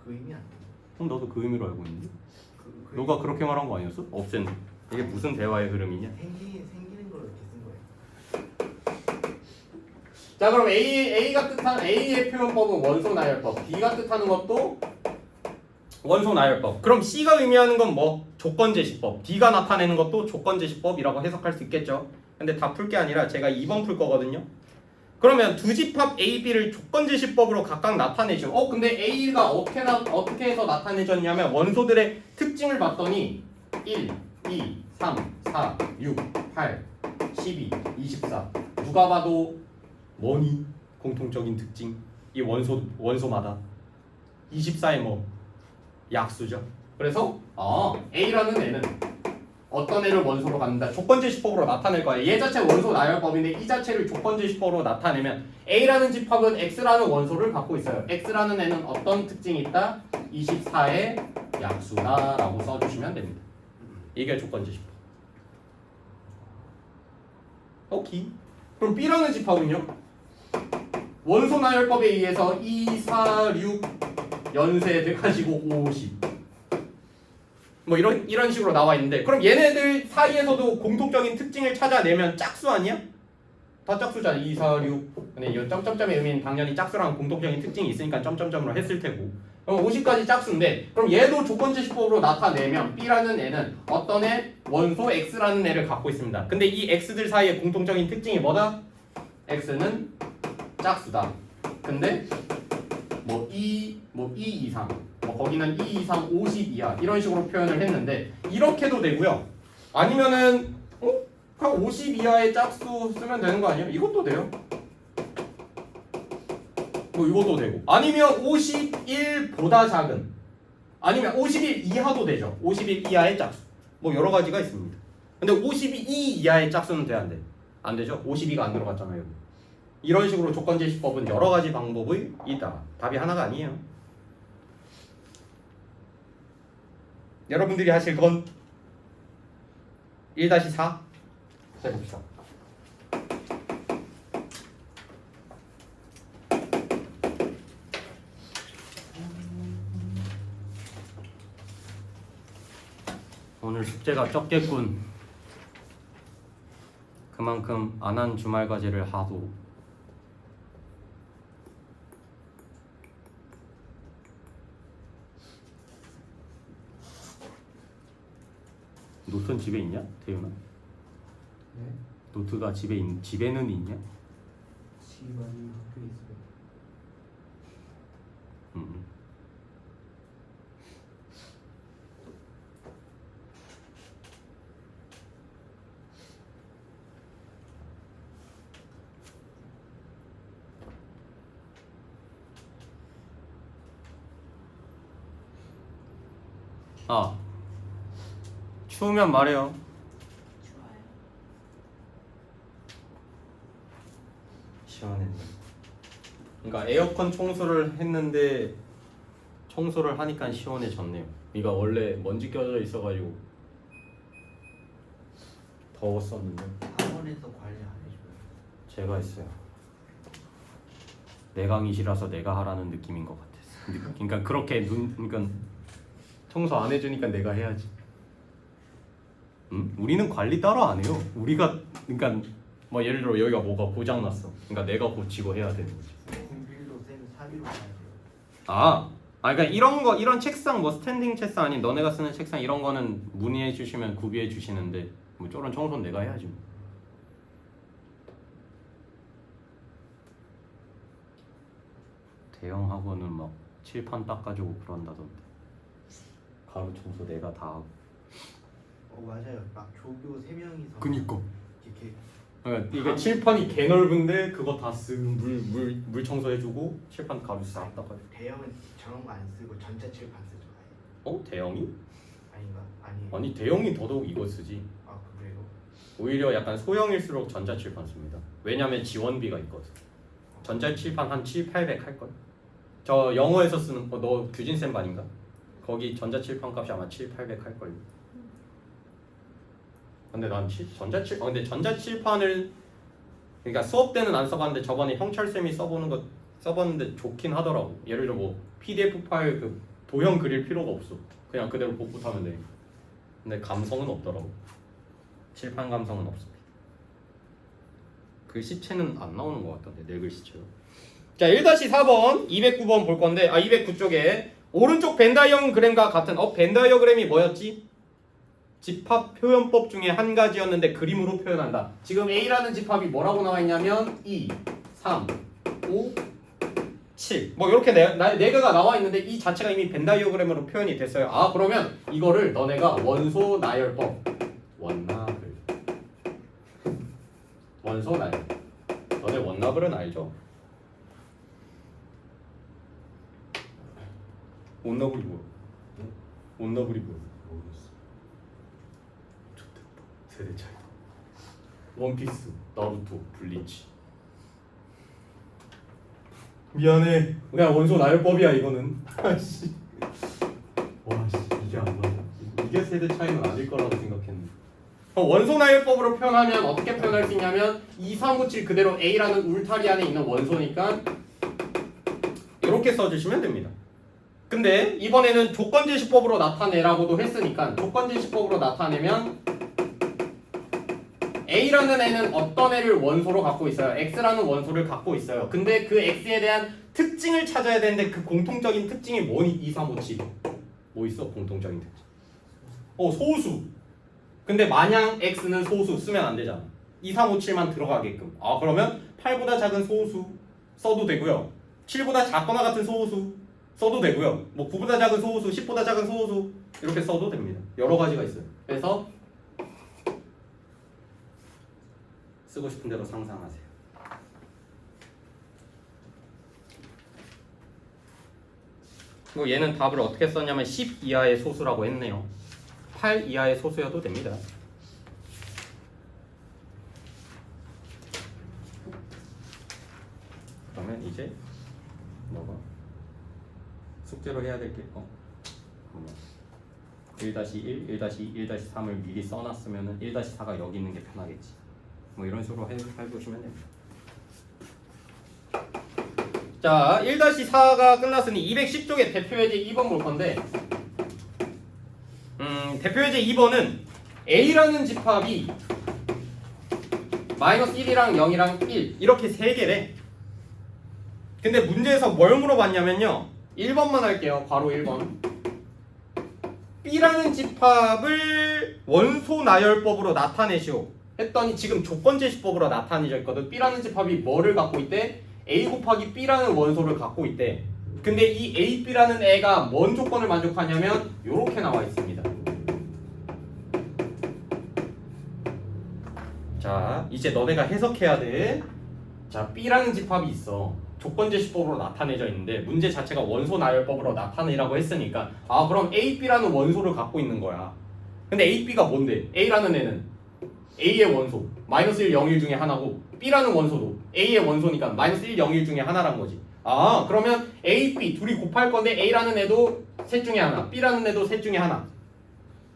그 의미 아니에요? 그럼 너도 그 의미로 알고 있는데? 그 너가 의미- 그렇게 말한 거 아니었어? 없앤. 이게 무슨 대화의 흐름이냐? 생기는 걸 이렇게 쓴 거예요. 자, 그럼 A가 뜻하는 A의 표현법은 원소 나열법, B가 뜻하는 것도 원소 나열법. 그럼 C가 의미하는 건 뭐? 조건 제시법. D가 나타내는 것도 조건 제시법이라고 해석할 수 있겠죠. 근데 다 풀 게 아니라 제가 2번 풀 거거든요. 그러면 두 집합 A, B를 조건 제시법으로 각각 나타내죠. 근데 A가 어떻게 해서 나타내졌냐면 원소들의 특징을 봤더니 1, 2, 3, 4, 6, 8, 12, 24. 누가 봐도 뭐니? 공통적인 특징. 이 원소마다 24의 약수죠. 그래서 A라는 애는 어떤 애를 원소로 갖는다. 조건제시법으로 나타낼 거예요. 얘 자체 원소 나열법인데 이 자체를 조건제시법으로 나타내면 A라는 집합은 X라는 원소를 갖고 있어요. X라는 애는 어떤 특징이 있다? 24의 약수다라고 써주시면 됩니다. 이게 조건제시법. 오케이. 그럼 B라는 집합은요? 원소 나열법에 의해서 2, 4, 6 연쇄돼가지고 50 이런 식으로 나와 있는데 그럼 얘네들 사이에서도 공통적인 특징을 찾아내면 짝수 아니야? 다 짝수잖아. 2, 4, 6. 근데 이 점점점의 의미는 당연히 짝수랑 공통적인 특징이 있으니까 점점점으로 했을 테고. 그럼 50까지 짝수인데 그럼 얘도 조건제시법으로 나타내면 B라는 애는 어떤 애? 원소 X라는 애를 갖고 있습니다. 근데 이 X들 사이의 공통적인 특징이 뭐다? X는 짝수다. 근데 뭐 2 이상, 뭐 거기는 2 이상 50 이하 이런 식으로 표현을 했는데 이렇게도 되고요. 아니면은 그냥 50 이하의 짝수 쓰면 되는 거 아니에요? 이것도 돼요. 뭐 이것도 되고 아니면 51보다 작은 아니면 51 이하도 되죠. 51 이하의 짝수 뭐 여러 가지가 있습니다. 근데 52 이하의 짝수는 돼 안 돼? 안 되죠. 52가 안 들어갔잖아요. 이런 식으로 조건제시법은 여러 가지 방법이 있다. 답이 하나가 아니에요. 여러분들이 하실 건 1-4 해봅시다. 오늘 숙제가 적겠군. 그만큼 안 한 주말 과제를 하도. 노트는 집에 있냐? 태윤아? 네? 노트가 집에는 있냐? 집안이 학교에 있어요. 음. 아, 추우면 말해요. 좋아요. 시원했네. 그러니까 에어컨 청소를 했는데 청소를 하니까 시원해졌네요. 그러니까 원래 먼지 껴져 있어가지고 더웠었는데 학원에서 관리 안 해줘요. 제가 했어요. 내 강의실라서 내가 하라는 느낌인 것 같았어. 그러니까 그렇게 그러니까 청소 안 해주니까 내가 해야지. 우리는 관리 따로 안 해요. 우리가 그러니까 뭐 예를 들어 여기가 뭐가 고장 났어. 그러니까 내가 고치고 해야 되는 거지. 공필도 쌤 사비로 가야 돼요. 그러니까 이런 책상 뭐 스탠딩 책상 아닌 너네가 쓰는 책상 이런 거는 문의해 주시면 구비해 주시는데 뭐 저런 청소는 내가 해야지. 뭐. 대형 학원은 막 칠판 닦아주고 그런다던데. 가로 청소 내가 다 하고. 맞아요. 막 조교 3명이서 그니까. 이렇게 그러니까 이게 칠판이 개 넓은데 그거 다 물 청소해주고 칠판 가로 싹 닦아줘. 대형은 저런 거 안 쓰고 전자 칠판 쓰죠. 아예. 대형이? 아닌가? 아니에요. 아니 대형이 더더욱 이거 쓰지. 아 그래요? 오히려 약간 소형일수록 전자칠판 씁니다. 왜냐면 지원비가 있거든. 전자칠판 한 700-800 할걸? 저 영어에서 쓰는 너 규진쌤 반인가? 거기 전자칠판 값이 아마 700-800 할걸. 근데 난 근데 전자칠판을 그러니까 수업 때는 안 써봤는데 저번에 형철쌤이 써봤는데 좋긴 하더라고. 예를 들어 뭐 PDF 파일 그 도형 그릴 필요가 없어. 그냥 그대로 복붙하면 돼. 근데 감성은 없더라고. 칠판 감성은 없습니다. 글씨체는 안 나오는 것 같던데 내 글씨체로. 자 1-4번 209번 볼 건데 209쪽에 오른쪽 벤다이어그램과 같은 벤다이어그램이 뭐였지? 집합 표현법 중에 한 가지였는데 그림으로 표현한다. 지금 A라는 집합이 뭐라고 나와 있냐면 2, 3, 5, 7 뭐 이렇게 네 개가 나와 있는데 이 자체가 이미 벤다이어그램으로 표현이 됐어요. 그러면 이거를 너네가 원소 나열법 원소 나열 너네 원나블은 알죠? 원나블이 뭐야? 원나블이 뭐야? 모르겠어. 세대 차이. 원피스, 나루토, 블리치. 미안해. 그냥 원소 나열법이야 이거는. 아씨. 와씨 이게 안 맞아. 이게 세대 차이는 아닐 거라고 생각했는데. 원소 나열법으로 표현하면 어떻게 표현할 수 있냐면 2, 3, 5, 7 그대로 A라는 울타리 안에 있는 원소니까 이렇게 써주시면 됩니다. 근데 이번에는 조건제시법으로 나타내라고도 했으니까 조건제시법으로 나타내면 A라는 애는 어떤 애를 원소로 갖고 있어요? X라는 원소를 갖고 있어요. 근데 그 X에 대한 특징을 찾아야 되는데 그 공통적인 특징이 뭐니? 2, 3, 5, 7. 뭐 있어? 공통적인 특징. 소수. 근데 마냥 X는 소수 쓰면 안 되잖아. 2, 3, 5, 7만 들어가게끔. 그러면 8보다 작은 소수 써도 되고요. 7보다 작거나 같은 소수 써도 되고요. 뭐 9보다 작은 소수, 10보다 작은 소수 이렇게 써도 됩니다. 여러 가지가 있어요. 그래서 쓰고 싶은 대로 상상하세요. 그리고 얘는 답을 어떻게 썼냐면 10 이하의 소수라고 했네요. 8 이하의 소수여도 됩니다. 그러면 이제 너가 숙제로 해야 될 게 1-1, 1-2, 1-3을 미리 써놨으면 1-4가 여기 있는 게 편하겠지. 뭐 이런 식으로 해보시면 됩니다. 자, 1-4가 끝났으니 210쪽에 대표예제 2번 볼 건데 대표예제 2번은 A라는 집합이 -1이랑 0이랑 1 이렇게 세 개래. 근데 문제에서 뭘 물어봤냐면요. 1번만 할게요. 괄호 1번. B라는 집합을 원소 나열법으로 나타내시오. 했더니 지금 조건제시법으로 나타내졌거든. B라는 집합이 뭐를 갖고 있대? A 곱하기 B라는 원소를 갖고 있대. 근데 이 A, B라는 애가 뭔 조건을 만족하냐면 요렇게 나와 있습니다. 자, 이제 너네가 해석해야 돼. 자, B라는 집합이 있어. 조건제시법으로 나타내져 있는데 문제 자체가 원소 나열법으로 나타내라고 했으니까 그럼 A, B라는 원소를 갖고 있는 거야. 근데 A, B가 뭔데? A라는 애는 A의 원소 -1, 0, 1 중에 하나고 B라는 원소도 A의 원소니까 -1, 0, 1 중에 하나란 거지. 그러면 A, B 둘이 곱할 건데 A라는 애도 셋 중에 하나, B라는 애도 셋 중에 하나.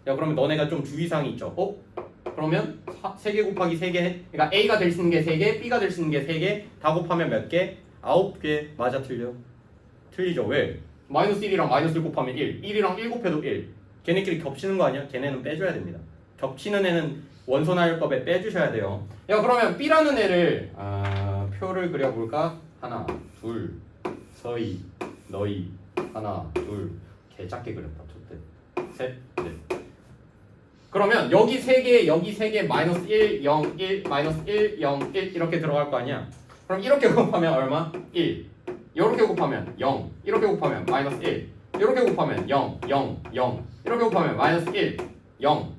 야, 그러면 너네가 좀 주의사항이 있죠. 그러면 3개 곱하기 3개, 그러니까 A가 될 수 있는 게 3개, B가 될 수 있는 게 3개, 다 곱하면 몇 개? 9개. 맞아, 틀려? 틀리죠. 왜? -1이랑 -1 곱하면 1, 1이랑 1 곱해도 1. 걔네끼리 겹치는 거 아니야? 걔네는 빼줘야 됩니다. 겹치는 애는 원소 나열법에 빼주셔야 돼요. 야, 그러면 B라는 애를 표를 그려볼까? 하나, 둘, 서희, 너희, 하나, 둘. 개 작게 그렸다. 좋대. 셋, 넷. 그러면 여기 3개, 여기 3개 -1, 0, 1, -1, 0, 1 이렇게 들어갈 거 아니야? 그럼 이렇게 곱하면 얼마? 1. 이렇게 곱하면 0. 이렇게 곱하면 -1. 이렇게 곱하면 0, 0, 0. 이렇게 곱하면 -1, 0,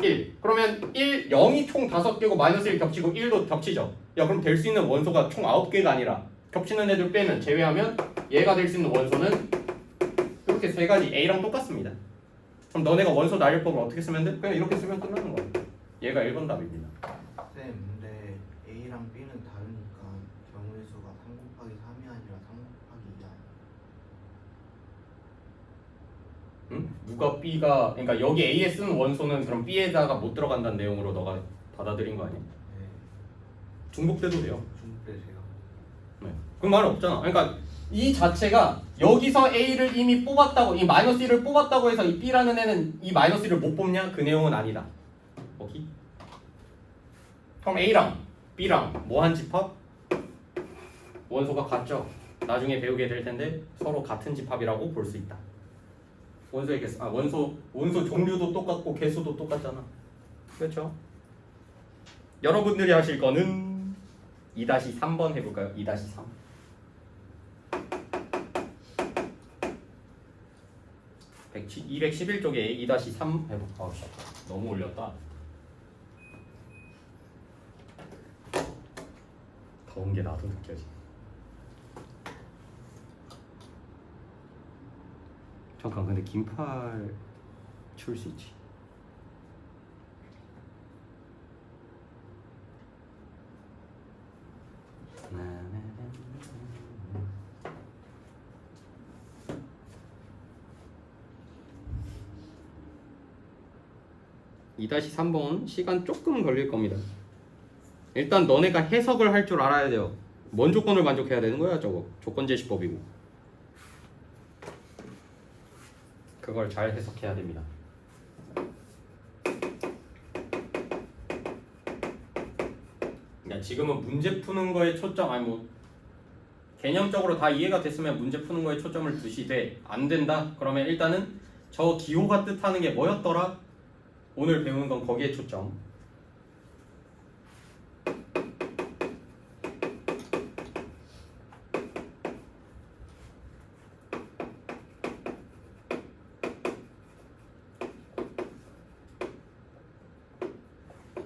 1. 그러면 1, 0이 총 5개고 -1 겹치고 1도 겹치죠. 야, 그럼 될 수 있는 원소가 총 9개가 아니라 겹치는 애들 빼면 제외하면 얘가 될 수 있는 원소는 이렇게 세 가지 A랑 똑같습니다. 그럼 너네가 원소 나열법을 어떻게 쓰면 돼? 그냥 이렇게 쓰면 끝나는 거야. 얘가 1번 답입니다. 쌤, 근데 A랑 B는 다르니까 경우의 수가 3 곱하기 3이 아니라 3 곱하기 2야. 응? 누가 B가, 그러니까 여기 A에 쓰는 원소는 그럼 B에다가 못 들어간다는 내용으로 너가 받아들인 거 아니야? 네, 중복돼도 돼요. 중국대세요. 네. 그 말은 없잖아. 그러니까 이 자체가 여기서 A를 이미 뽑았다고, 이 -1을 뽑았다고 해서 이 B라는 애는 이 -1을 못 뽑냐? 그 내용은 아니다. 오케이? 그럼 A랑 B랑 뭐 한 집합? 원소가 같죠? 나중에 배우게 될 텐데 서로 같은 집합이라고 볼 수 있다. 원소의 개수, 원소 종류도 똑같고 개수도 똑같잖아. 그렇죠? 여러분들이 하실 거는 2-3번 해볼까요? 2-3. 211쪽에 2-3 해볼까? 너무 올렸다. 더운 게 나도 느껴지. 잠깐, 근데 긴팔 추울 수 있지. (2-3번) 시간 조금 걸릴 겁니다. 일단 너네가 해석을 할 줄 알아야 돼요. 뭔 조건을 만족해야 되는 거야? 저거 조건제시법이고. 그걸 잘 해석해야 됩니다. 그러니까 지금은 문제 푸는 거에 초점 아니 뭐 개념적으로 다 이해가 됐으면 문제 푸는 거에 초점을 두시되 안 된다. 그러면 일단은 저 기호가 뜻하는 게 뭐였더라? 오늘 배우는 건 거기에 초점.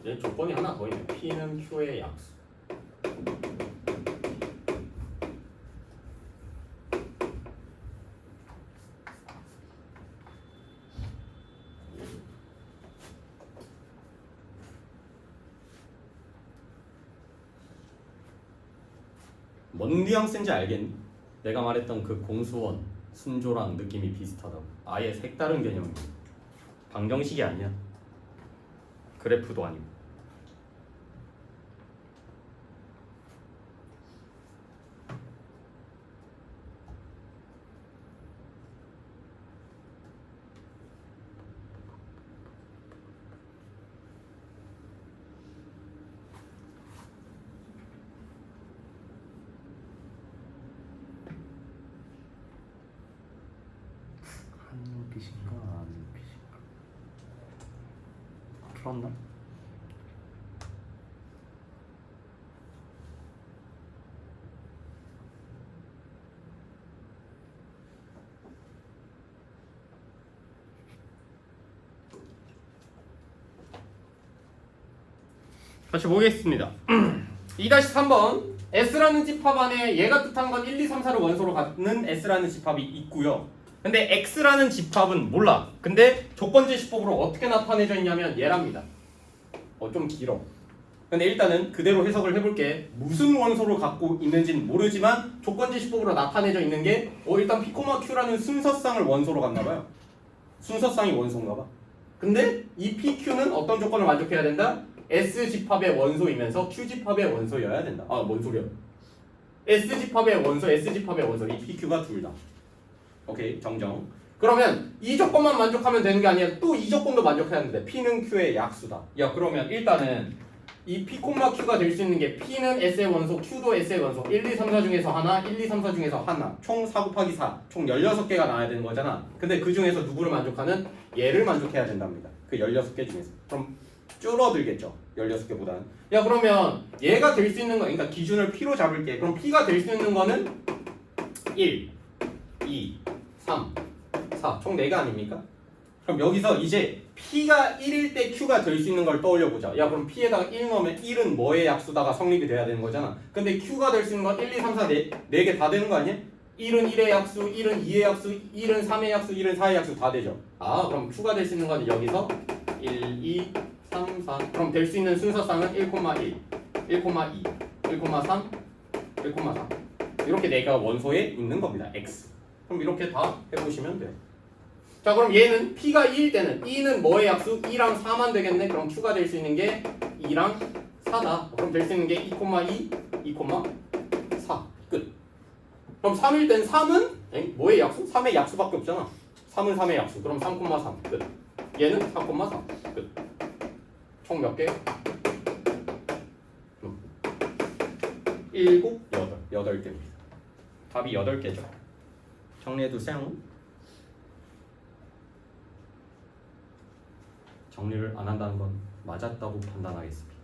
이제 조건이 하나 더 있네. P는 Q의 약수. 뭔 뉘앙스인지 알겠니? 내가 말했던 그 공수원, 순조랑 느낌이 비슷하다고. 아예 색다른 개념이야. 방정식이 아니야. 그래프도 아니고. 한빛인가 안빛인가? 풀었나? 다시 보겠습니다. 2-3번 S라는 집합 안에 얘가 뜻한 건 1, 2, 3, 4를 원소로 갖는 S라는 집합이 있고요. 근데 X라는 집합은 몰라. 근데 조건제시법으로 어떻게 나타내져 있냐면 얘랍니다. 좀 길어. 근데 일단은 그대로 해석을 해볼게. 무슨 원소를 갖고 있는지는 모르지만 조건제시법으로 나타내져 있는 게 일단 P, Q라는 순서쌍을 원소로 갖나봐요. 순서쌍이 원소인가봐. 근데 이 PQ는 어떤 조건을 만족해야 된다? S집합의 원소이면서 Q집합의 원소여야 된다. 뭔 소리야? S집합의 원소, S집합의 원소. 이 PQ가 둘 다. 오케이, 정정. 그러면 이 조건만 만족하면 되는 게 아니라 또 이 조건도 만족해야 하는데 P는 Q의 약수다. 야, 그러면 일단은 이 P, Q가 될 수 있는 게 P는 S의 원소, Q도 S의 원소. 1, 2, 3, 4 중에서 하나, 1, 2, 3, 4 중에서 하나. 총 4 곱하기 4. 총 16개가 나와야 되는 거잖아. 근데 그 중에서 누구를 만족하는? 얘를 만족해야 된답니다. 그 16개 중에서. 그럼 줄어들겠죠. 16개보다는. 야, 그러면 얘가 될 수 있는 거, 그러니까 기준을 P로 잡을게. 그럼 P가 될 수 있는 거는 1, 2, 3, 4. 총 4개 아닙니까? 그럼 여기서 이제 P가 1일 때 Q가 될 수 있는 걸 떠올려 보자. 야, 그럼 P에다가 1 넣으면 1은 뭐의 약수다가 성립이 돼야 되는 거잖아. 근데 Q가 될 수 있는 건 1, 2, 3, 4, 4개 다 되는 거 아니야? 1은 1의 약수, 1은 2의 약수, 1은 3의 약수, 1은 4의 약수 다 되죠. 그럼 Q가 될 수 있는 건 여기서 1, 2, 3, 4. 그럼 될 수 있는 순서쌍은 1,1, 1,2, 1,3, 1,4. 이렇게 4개가 원소에 있는 겁니다. X. 그럼 이렇게 다 해보시면 돼요. 자, 그럼 얘는 P가 2일 때는 2는 뭐의 약수? 2랑 4만 되겠네. 그럼 Q가 될 수 있는 게 2랑 4다. 그럼 될 수 있는 게 2,2, 2,4. 끝. 그럼 3일 땐 3은 뭐의 약수? 3의 약수밖에 없잖아. 3은 3의 약수. 그럼 3,3. 끝. 얘는 4,3. 끝. 총 몇 개? 7, 8개입니다. 답이 8개죠. 정리해두세요. 정리를 안 한다는 건 맞았다고 판단하겠습니다.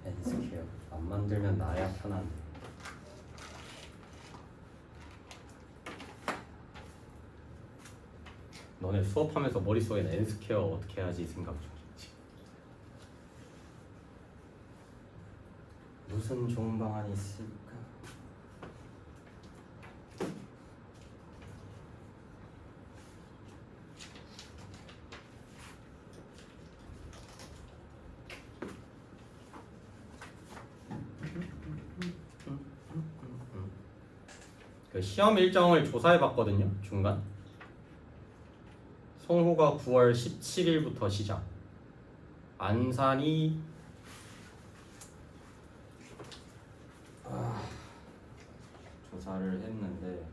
N스퀘어 안 만들면 나야 편한데. 너네 수업하면서 머릿속에 N스퀘어 어떻게 해야지 생각 중이지. 무슨 좋은 방안이 있을까? 그 시험 일정을 조사해봤거든요. 중간. 송호가 9월 17일부터 시작. 안산이 조사를 했는데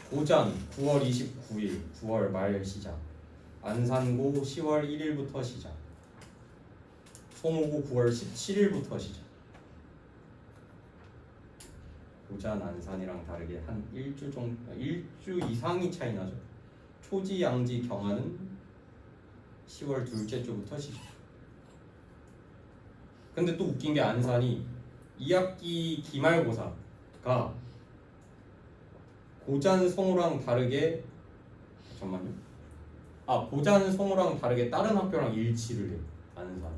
고전 9월 29일 9월 말 시작, 안산고 10월 1일부터 시작, 송호고 9월 17일부터 시작. 고전 안산이랑 다르게 한 일주 이상이 차이 나죠. 초지 양지 경화는 10월 둘째 주부터 시작. 근데 또 웃긴 게 안산이 2학기 기말고사가 고잔 송호랑 다르게 잠깐만요. 고잔 송호랑 다르게 다른 학교랑 일치를 해요. 안산.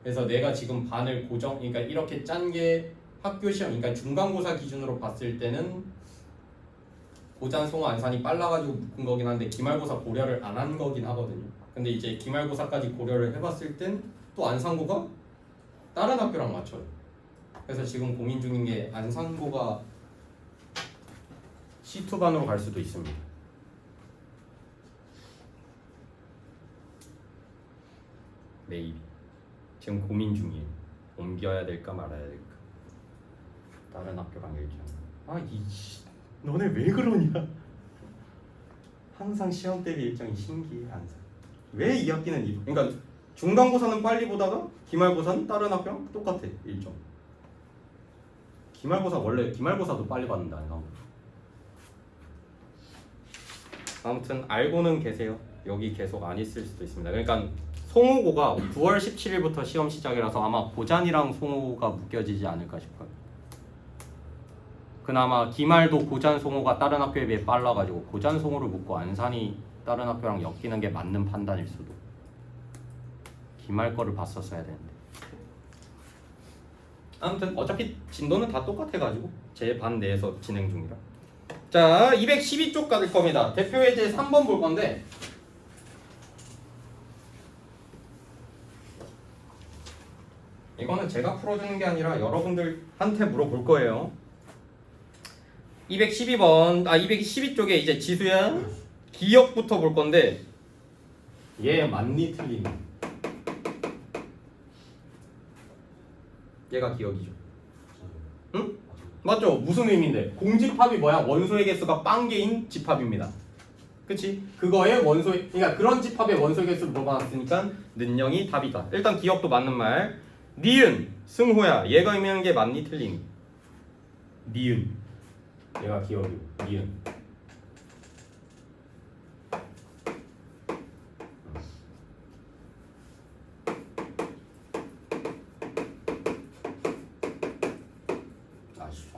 그래서 내가 지금 반을 그러니까 이렇게 짠 게 학교 시험, 그러니까 중간고사 기준으로 봤을 때는 고잔 송호 안산이 빨라가지고 묶은 거긴 한데 기말고사 고려를 안 한 거긴 하거든요. 근데 이제 기말고사까지 고려를 해봤을 땐 또 안산고가 다른 학교랑 맞춰요. 그래서 지금 고민 중인 게 안산고가 C2반으로 갈 수도 있습니다. 메이비. 지금 고민 중이에요. 옮겨야 될까 말아야 될까. 다른 학교랑 일정. 너네 왜 그러냐? 항상 시험 대비 일정이 신기해. 항상. 왜 이 학기는 그러니까 중간고사는 빨리 보다가 기말고사는 다른 학교랑 똑같아 일정. 원래 기말고사도 빨리 받는다 안 나오고. 아무튼 알고는 계세요. 여기 계속 안 있을 수도 있습니다. 그러니까 송호고가 9월 17일부터 시험 시작이라서 아마 고잔이랑 송호가 묶여지지 않을까 싶어요. 그나마 기말도 고잔 송호가 다른 학교에 비해 빨라가지고 고잔 송호를 묶고 안산이 다른 학교랑 엮이는 게 맞는 판단일 수도. 기말 거를 봤었어야 되는데. 아무튼 어차피 진도는 다 똑같아가지고 제 반 내에서 진행 중이라. 자, 212쪽 갈 겁니다. 대표 예제 3번 볼 건데 이거는 제가 풀어주는 게 아니라 여러분들한테 물어볼 거예요. 212쪽에 이제 지수야 기억부터 볼 건데 얘 맞니 틀리니? 얘가 기억이죠. 응? 맞죠? 무슨 의미인데? 공집합이 뭐야? 원소의 개수가 빵개인 집합입니다. 그치? 그거의 그러니까 그런 집합의 원소의 개수를 물어봤으니까 는영이 답이다. 일단 기억도 맞는 말. 니은, 승호야. 얘가 의미하는 게 맞니 틀리니? 니은. 얘가 기억이고 니은.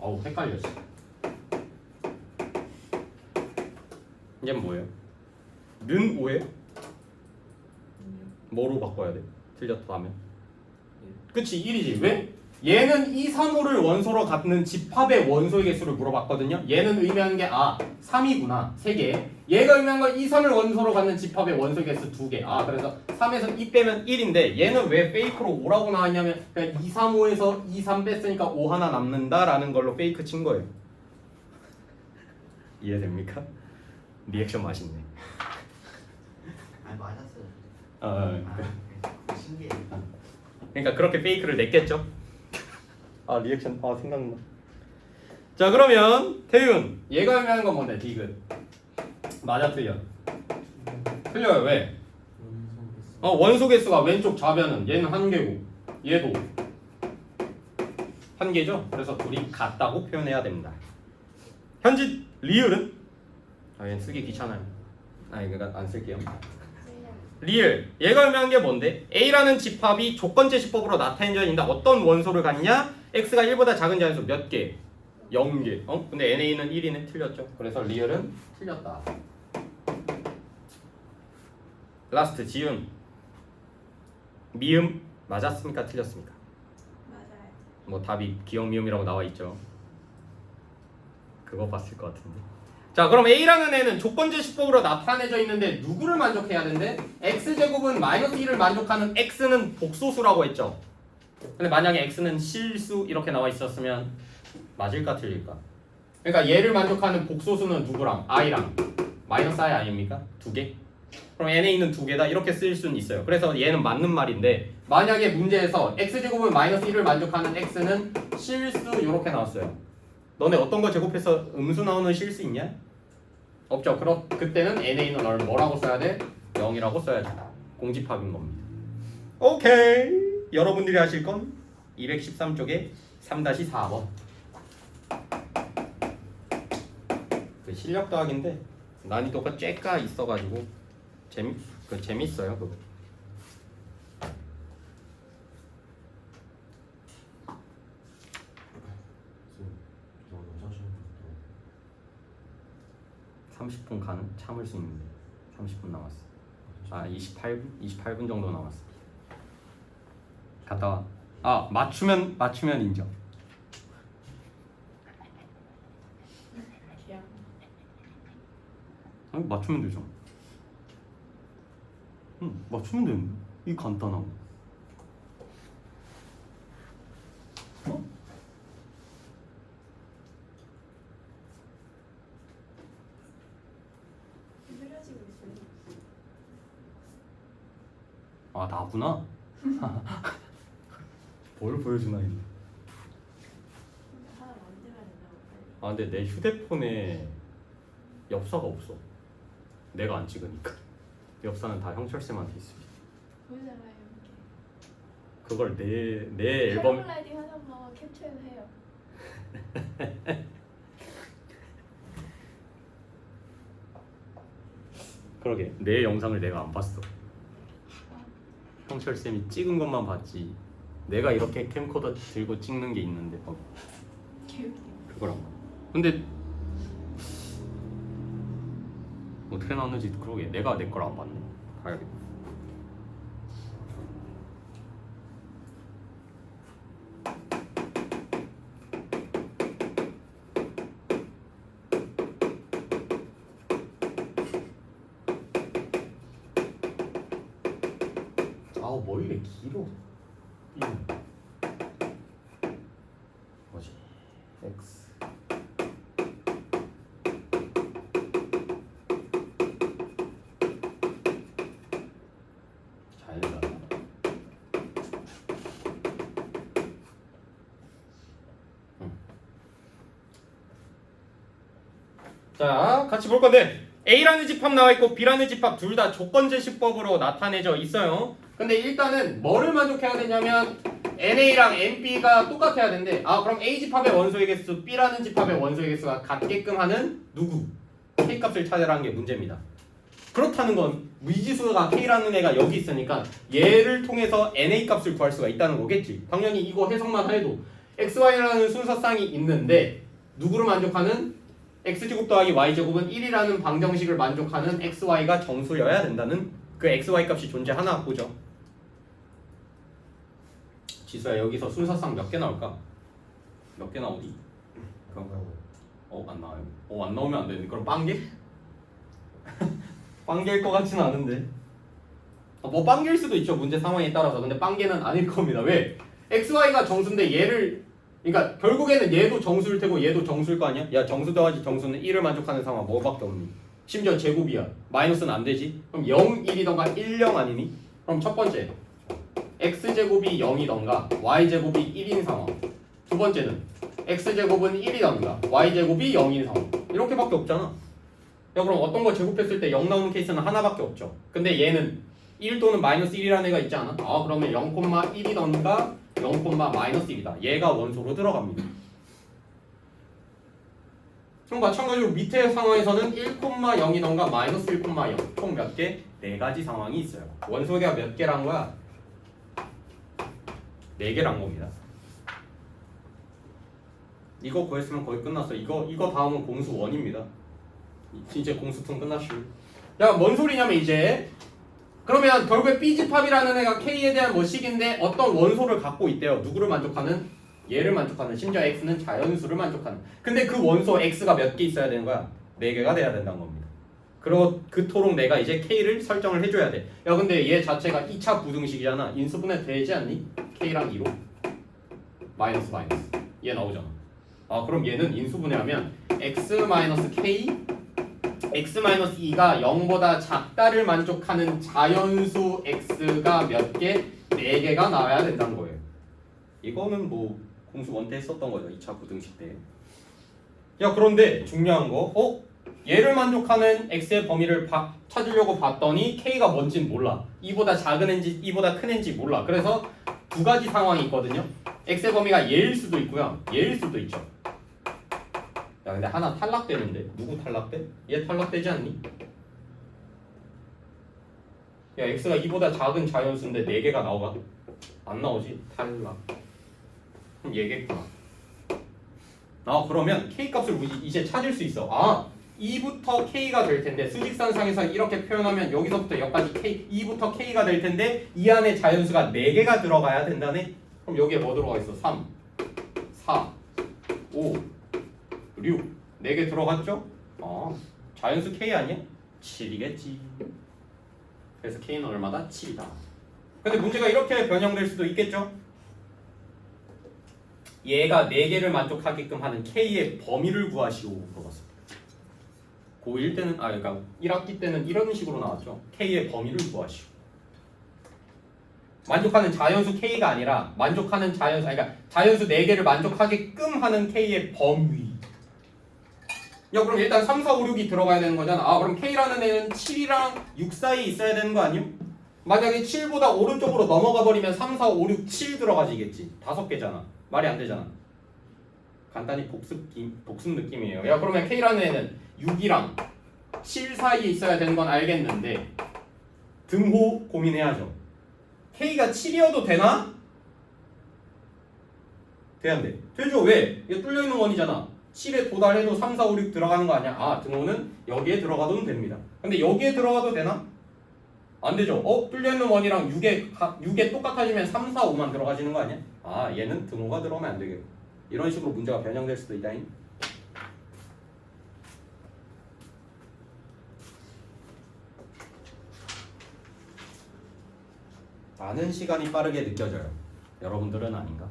어우 헷갈렸어. 얘는 뭐예요? 는 5에 뭐로 바꿔야 돼? 틀렸다면? 그치 1이지. 왜? 얘는 2, 3, 5를 원소로 갖는 집합의 원소의 개수를 물어봤거든요. 얘는 의미하는 게 3이구나 3개. 얘가 의미하는 건 2, 3을 원소로 갖는 집합의 원소의 개수 2개. 그래서 3에서 2 빼면 1인데 얘는 왜 페이크로 5라고 나왔냐면 그냥 2, 3, 5에서 2, 3 뺐으니까 5 하나 남는다라는 걸로 페이크 친 거예요. 이해됩니까? 리액션 맛있네. 맞았어요. 신기해. 그러니까 그렇게 페이크를 냈겠죠. 리액션 생각나. 자 그러면 태윤 얘가 의미하는 건 뭔데? 디귿. 맞아 틀려? 틀려요. 왜? 원소 개수가 왼쪽 좌변은 얘는 한 개고 얘도 한 개죠. 그래서 둘이 같다고 표현해야 됩니다. 현재 리을은? 얘는 쓰기 귀찮아요. 이거 안 쓸게요. 리을 얘가 의미하는 게 뭔데? A라는 집합이 조건제시법으로 나타낸다. 어떤 원소를 갖냐? X가 1보다 작은 자연수 몇 개? 0개. 근데 NA는 1이네. 틀렸죠. 그래서 리을은 틀렸다. 라스트 지음 미음 맞았습니까? 틀렸습니까? 맞아요. 뭐 답이 기억 미음이라고 나와 있죠. 그거 봤을 것 같은데. 자 그럼 A라는 애는 조건제시법으로 나타내져 있는데 누구를 만족해야 되는데? X제곱은 마이너스 1을 만족하는 X는 복소수라고 했죠. 근데 만약에 X는 실수 이렇게 나와 있었으면 맞을까 틀릴까? 그러니까 얘를 만족하는 복소수는 누구랑? I랑 마이너스 I 아닙니까? 2개? 그럼 NA는 두 개다 이렇게 쓸 수는 있어요. 그래서 얘는 맞는 말인데 만약에 문제에서 x제곱은 마이너스 1을 만족하는 x는 실수 이렇게 나왔어요. 너네 어떤 거 제곱해서 음수 나오는 실수 있냐? 없죠. 그럼 그때는 NA는 뭐라고 써야 돼? 0이라고 써야지. 공집합인 겁니다. 오케이. 여러분들이 하실 건 213쪽에 3-4번. 그 실력 더하기인데 난이도가 쬐까 있어가지고 재밌어요 그거. 저 여자 친구도 30분 참을 수 있는데 30분 남았어. 아 28분 정도 남았어. 갔다 와. 아 맞추면 인정. 기억. 아니 맞추면 되죠. 맞추면 되는데 이 간단하고. 흐려지고 있어요. 아 나구나. 뭘 보여주나 했네. 하나 만들어야 된다고 빨리. 아 근데 내 휴대폰에 엽사가 없어. 내가 안 찍으니까. 엽사는 다 형철쌤한테 있습니다. 보이잖아요 이렇게. 그걸 내 앨범 패러글라이딩 하는 거 캡처해서 해요. 그러게 내 영상을 내가 안 봤어. 형철쌤이 찍은 것만 봤지. 내가 이렇게 캠코더 들고 찍는 게 있는데 개웃기네. 그걸 안 봐. 근데 어떻게 나왔는지 그러게 내가 내 걸 안 봤네. 봐야겠다. 아우 뭐 이래 길어. 뭐지? X 잘 가. 자, 같이 볼 건데 A라는 집합 나와 있고 B라는 집합 둘 다 조건 제시법으로 나타내져 있어요. 근데 일단은 뭐를 만족해야 되냐면 NA랑 NB가 똑같아야 되는데 그럼 A 집합의 원소의 개수 B라는 집합의 원소의 개수가 같게끔 하는 누구? K 값을 찾으라는 게 문제입니다. 그렇다는 건 미지수가 K라는 애가 여기 있으니까 얘를 통해서 NA 값을 구할 수가 있다는 거겠지. 당연히 이거 해석만 해도 XY라는 순서쌍이 있는데 누구를 만족하는? X제곱 더하기 Y제곱은 1이라는 방정식을 만족하는 XY가 정수여야 된다는 그 XY 값이 존재하나 보죠. 지수야 여기서 순서쌍 몇 개 나올까? 몇 개 나오지? 안 나와요. 안 나오면 안 되는데 그럼 빵개? 빵개일 것 같지는 않은데 뭐 빵개일 수도 있죠 문제 상황에 따라서. 근데 빵개는 아닐 겁니다. 왜? XY가 정수인데 얘를 그러니까 결국에는 얘도 정수일 테고 얘도 정수일 거 아니야? 야 정수 더하기 정수는 1을 만족하는 상황 뭐밖에 없니? 심지어 제곱이야. 마이너스는 안 되지? 그럼 0, 1이던가 1, 0 아니니? 그럼 첫 번째 x제곱이 0이던가 y제곱이 1인 상황. 두 번째는 x제곱은 1이던가 y제곱이 0인 상황. 이렇게밖에 없잖아. 야 그럼 어떤 거 제곱했을 때 0 나오는 케이스는 하나밖에 없죠. 근데 얘는 1 또는 마이너스 1이라는 애가 있지 않아? 그러면 0,1이던가 0,-1이다. 얘가 원소로 들어갑니다. 그럼 마찬가지로 밑에 상황에서는 1,0이던가 마이너스 1,0 총 몇 개? 4가지 상황이 있어요. 원소가 몇 개란 거야? 4개란 겁니다. 이거 구했으면 거의 끝났어. 이거 다음은 공수 1입니다. 이제 공수 2 끝났슈. 야, 뭔 소리냐면 이제 그러면 결국에 B집합이라는 애가 K에 대한 뭐식인데 어떤 원소를 갖고 있대요. 누구를 만족하는? 얘를 만족하는. 심지어 X는 자연수를 만족하는. 근데 그 원소 X가 몇 개 있어야 되는 거야? 4개가 돼야 된다는 겁니다. 그리고 그토록 내가 이제 K를 설정을 해줘야 돼. 야 근데 얘 자체가 2차 부등식이잖아. 인수분해 되지 않니? K랑 2로 마이너스 얘 나오잖아. 그럼 얘는 인수분해하면 X-K x-2가 0보다 작다를 만족하는 자연수 x가 몇 개? 4개가 나와야 된다는 거예요. 이거는 뭐 공수 원때 했었던 거죠. 2차 고등식 때. 야 그런데 중요한 거 얘를 만족하는 x의 범위를 찾으려고 봤더니 k가 뭔진 몰라. 2보다 작은 애인지 2보다 큰 애인지 몰라. 그래서 두 가지 상황이 있거든요. x의 범위가 얘일 수도 있고요. 얘일 수도 있죠. 야 근데 하나 탈락되는데 누구 탈락돼? 얘 탈락되지 않니? 야 x가 2보다 작은 자연수인데 4개가 나오가? 안 나오지? 탈락. 그럼 얘겠구나. 그러면 k 값을 우리 이제 찾을 수 있어. 2부터 k가 될 텐데 수직선상에서 이렇게 표현하면 여기서부터 여기까지 k 2부터 k가 될 텐데 이 안에 자연수가 4개가 들어가야 된다네. 그럼 여기에 뭐 들어가 있어? 3, 4, 5, 6 4개 들어갔죠? 자연수 k 아니야? 7이겠지. 그래서 k는 얼마다? 7이다. 근데 문제가 이렇게 변형될 수도 있겠죠? 얘가 4개를 만족하게끔 하는 k의 범위를 구하시오 물어봤어. 고1 때는 그러니까 1학기 때는 이런 식으로 나왔죠. k의 범위를 구하시오. 만족하는 자연수 k가 아니라 만족하는 자연수 그러니까 자연수 4개를 만족하게끔 하는 k의 범위. 야 그럼 일단 3, 4, 5, 6이 들어가야 되는 거잖아. 그럼 k라는 애는 7이랑 6 사이에 있어야 되는 거 아니요? 만약에 7보다 오른쪽으로 넘어가 버리면 3, 4, 5, 6, 7 들어가지겠지. 5개잖아. 말이 안 되잖아. 간단히 복습 느낌이에요. 야 그러면 k라는 애는 6이랑 7 사이에 있어야 되는 건 알겠는데 등호 고민해야죠. k가 7이어도 되나? 돼 안 돼? 되죠. 왜? 이거 뚫려있는 원이잖아. 7에 도달해도 3, 4, 5, 6 들어가는 거 아니야? 등호는 여기에 들어가도 됩니다. 근데 여기에 들어가도 되나? 안 되죠. 뚫려있는 원이랑 6에 똑같아지면 3, 4, 5만 들어가지는 거 아니야? 얘는 등호가 들어가면 안 되겠고. 이런 식으로 문제가 변형될 수도 있다잉. 나는 시간이 빠르게 느껴져요. 여러분들은 아닌가?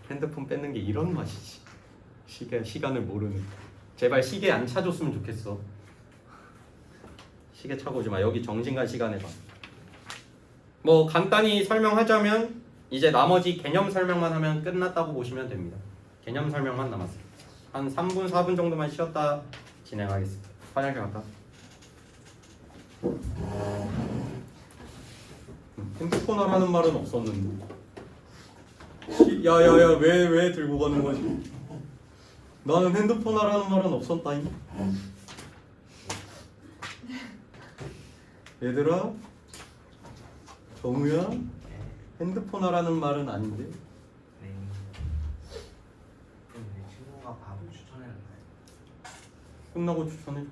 핸드폰 뺏는 게 이런 맛이지. 시간을 모르는. 제발 시계 안 차줬으면 좋겠어. 시계 차고 오지 마. 여기 정진간 시간에 봐. 뭐 간단히 설명하자면 이제 나머지 개념 설명만 하면 끝났다고 보시면 됩니다. 개념 설명만 남았어요. 한 3분, 4분 정도만 쉬었다 진행하겠습니다. 화장실 갔다. 핸드폰 하라는 말은 없었는데. 야야야 왜 들고 가는 거지? 나는 핸드폰 하라는 말은 없었다잉. 얘들아, 정우야, 핸드폰 하라는 말은 아닌데. 네. 그럼 내 친구가 밥을 추천해줄까요? 끝나고 추천해.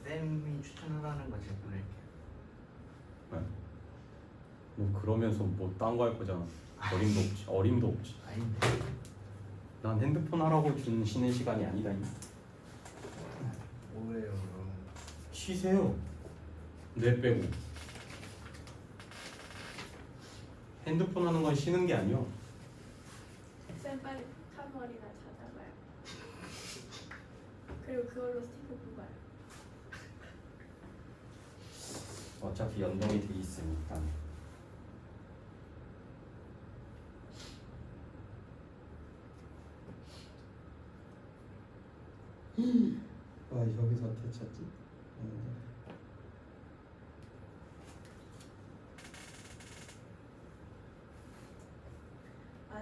쌤이 추천하라는 거 제가 보낼게요. 뭐 그러면서 뭐 딴 거 할 거잖아. 어림도 없지. 아닌데. 난 핸드폰 하라고 준 쉬는 시간이 아니다니. 뭐래요 그럼? 쉬세요. 뇌 빼고. 핸드폰 하는 건 쉬는 게 아니야. 쌤 빨리 폭탄 머리나 찾아봐요. 그리고 그걸로 스티커 뽑아요. 어차피 연동이 돼 있으니까. 여기서 어떻게 찾지?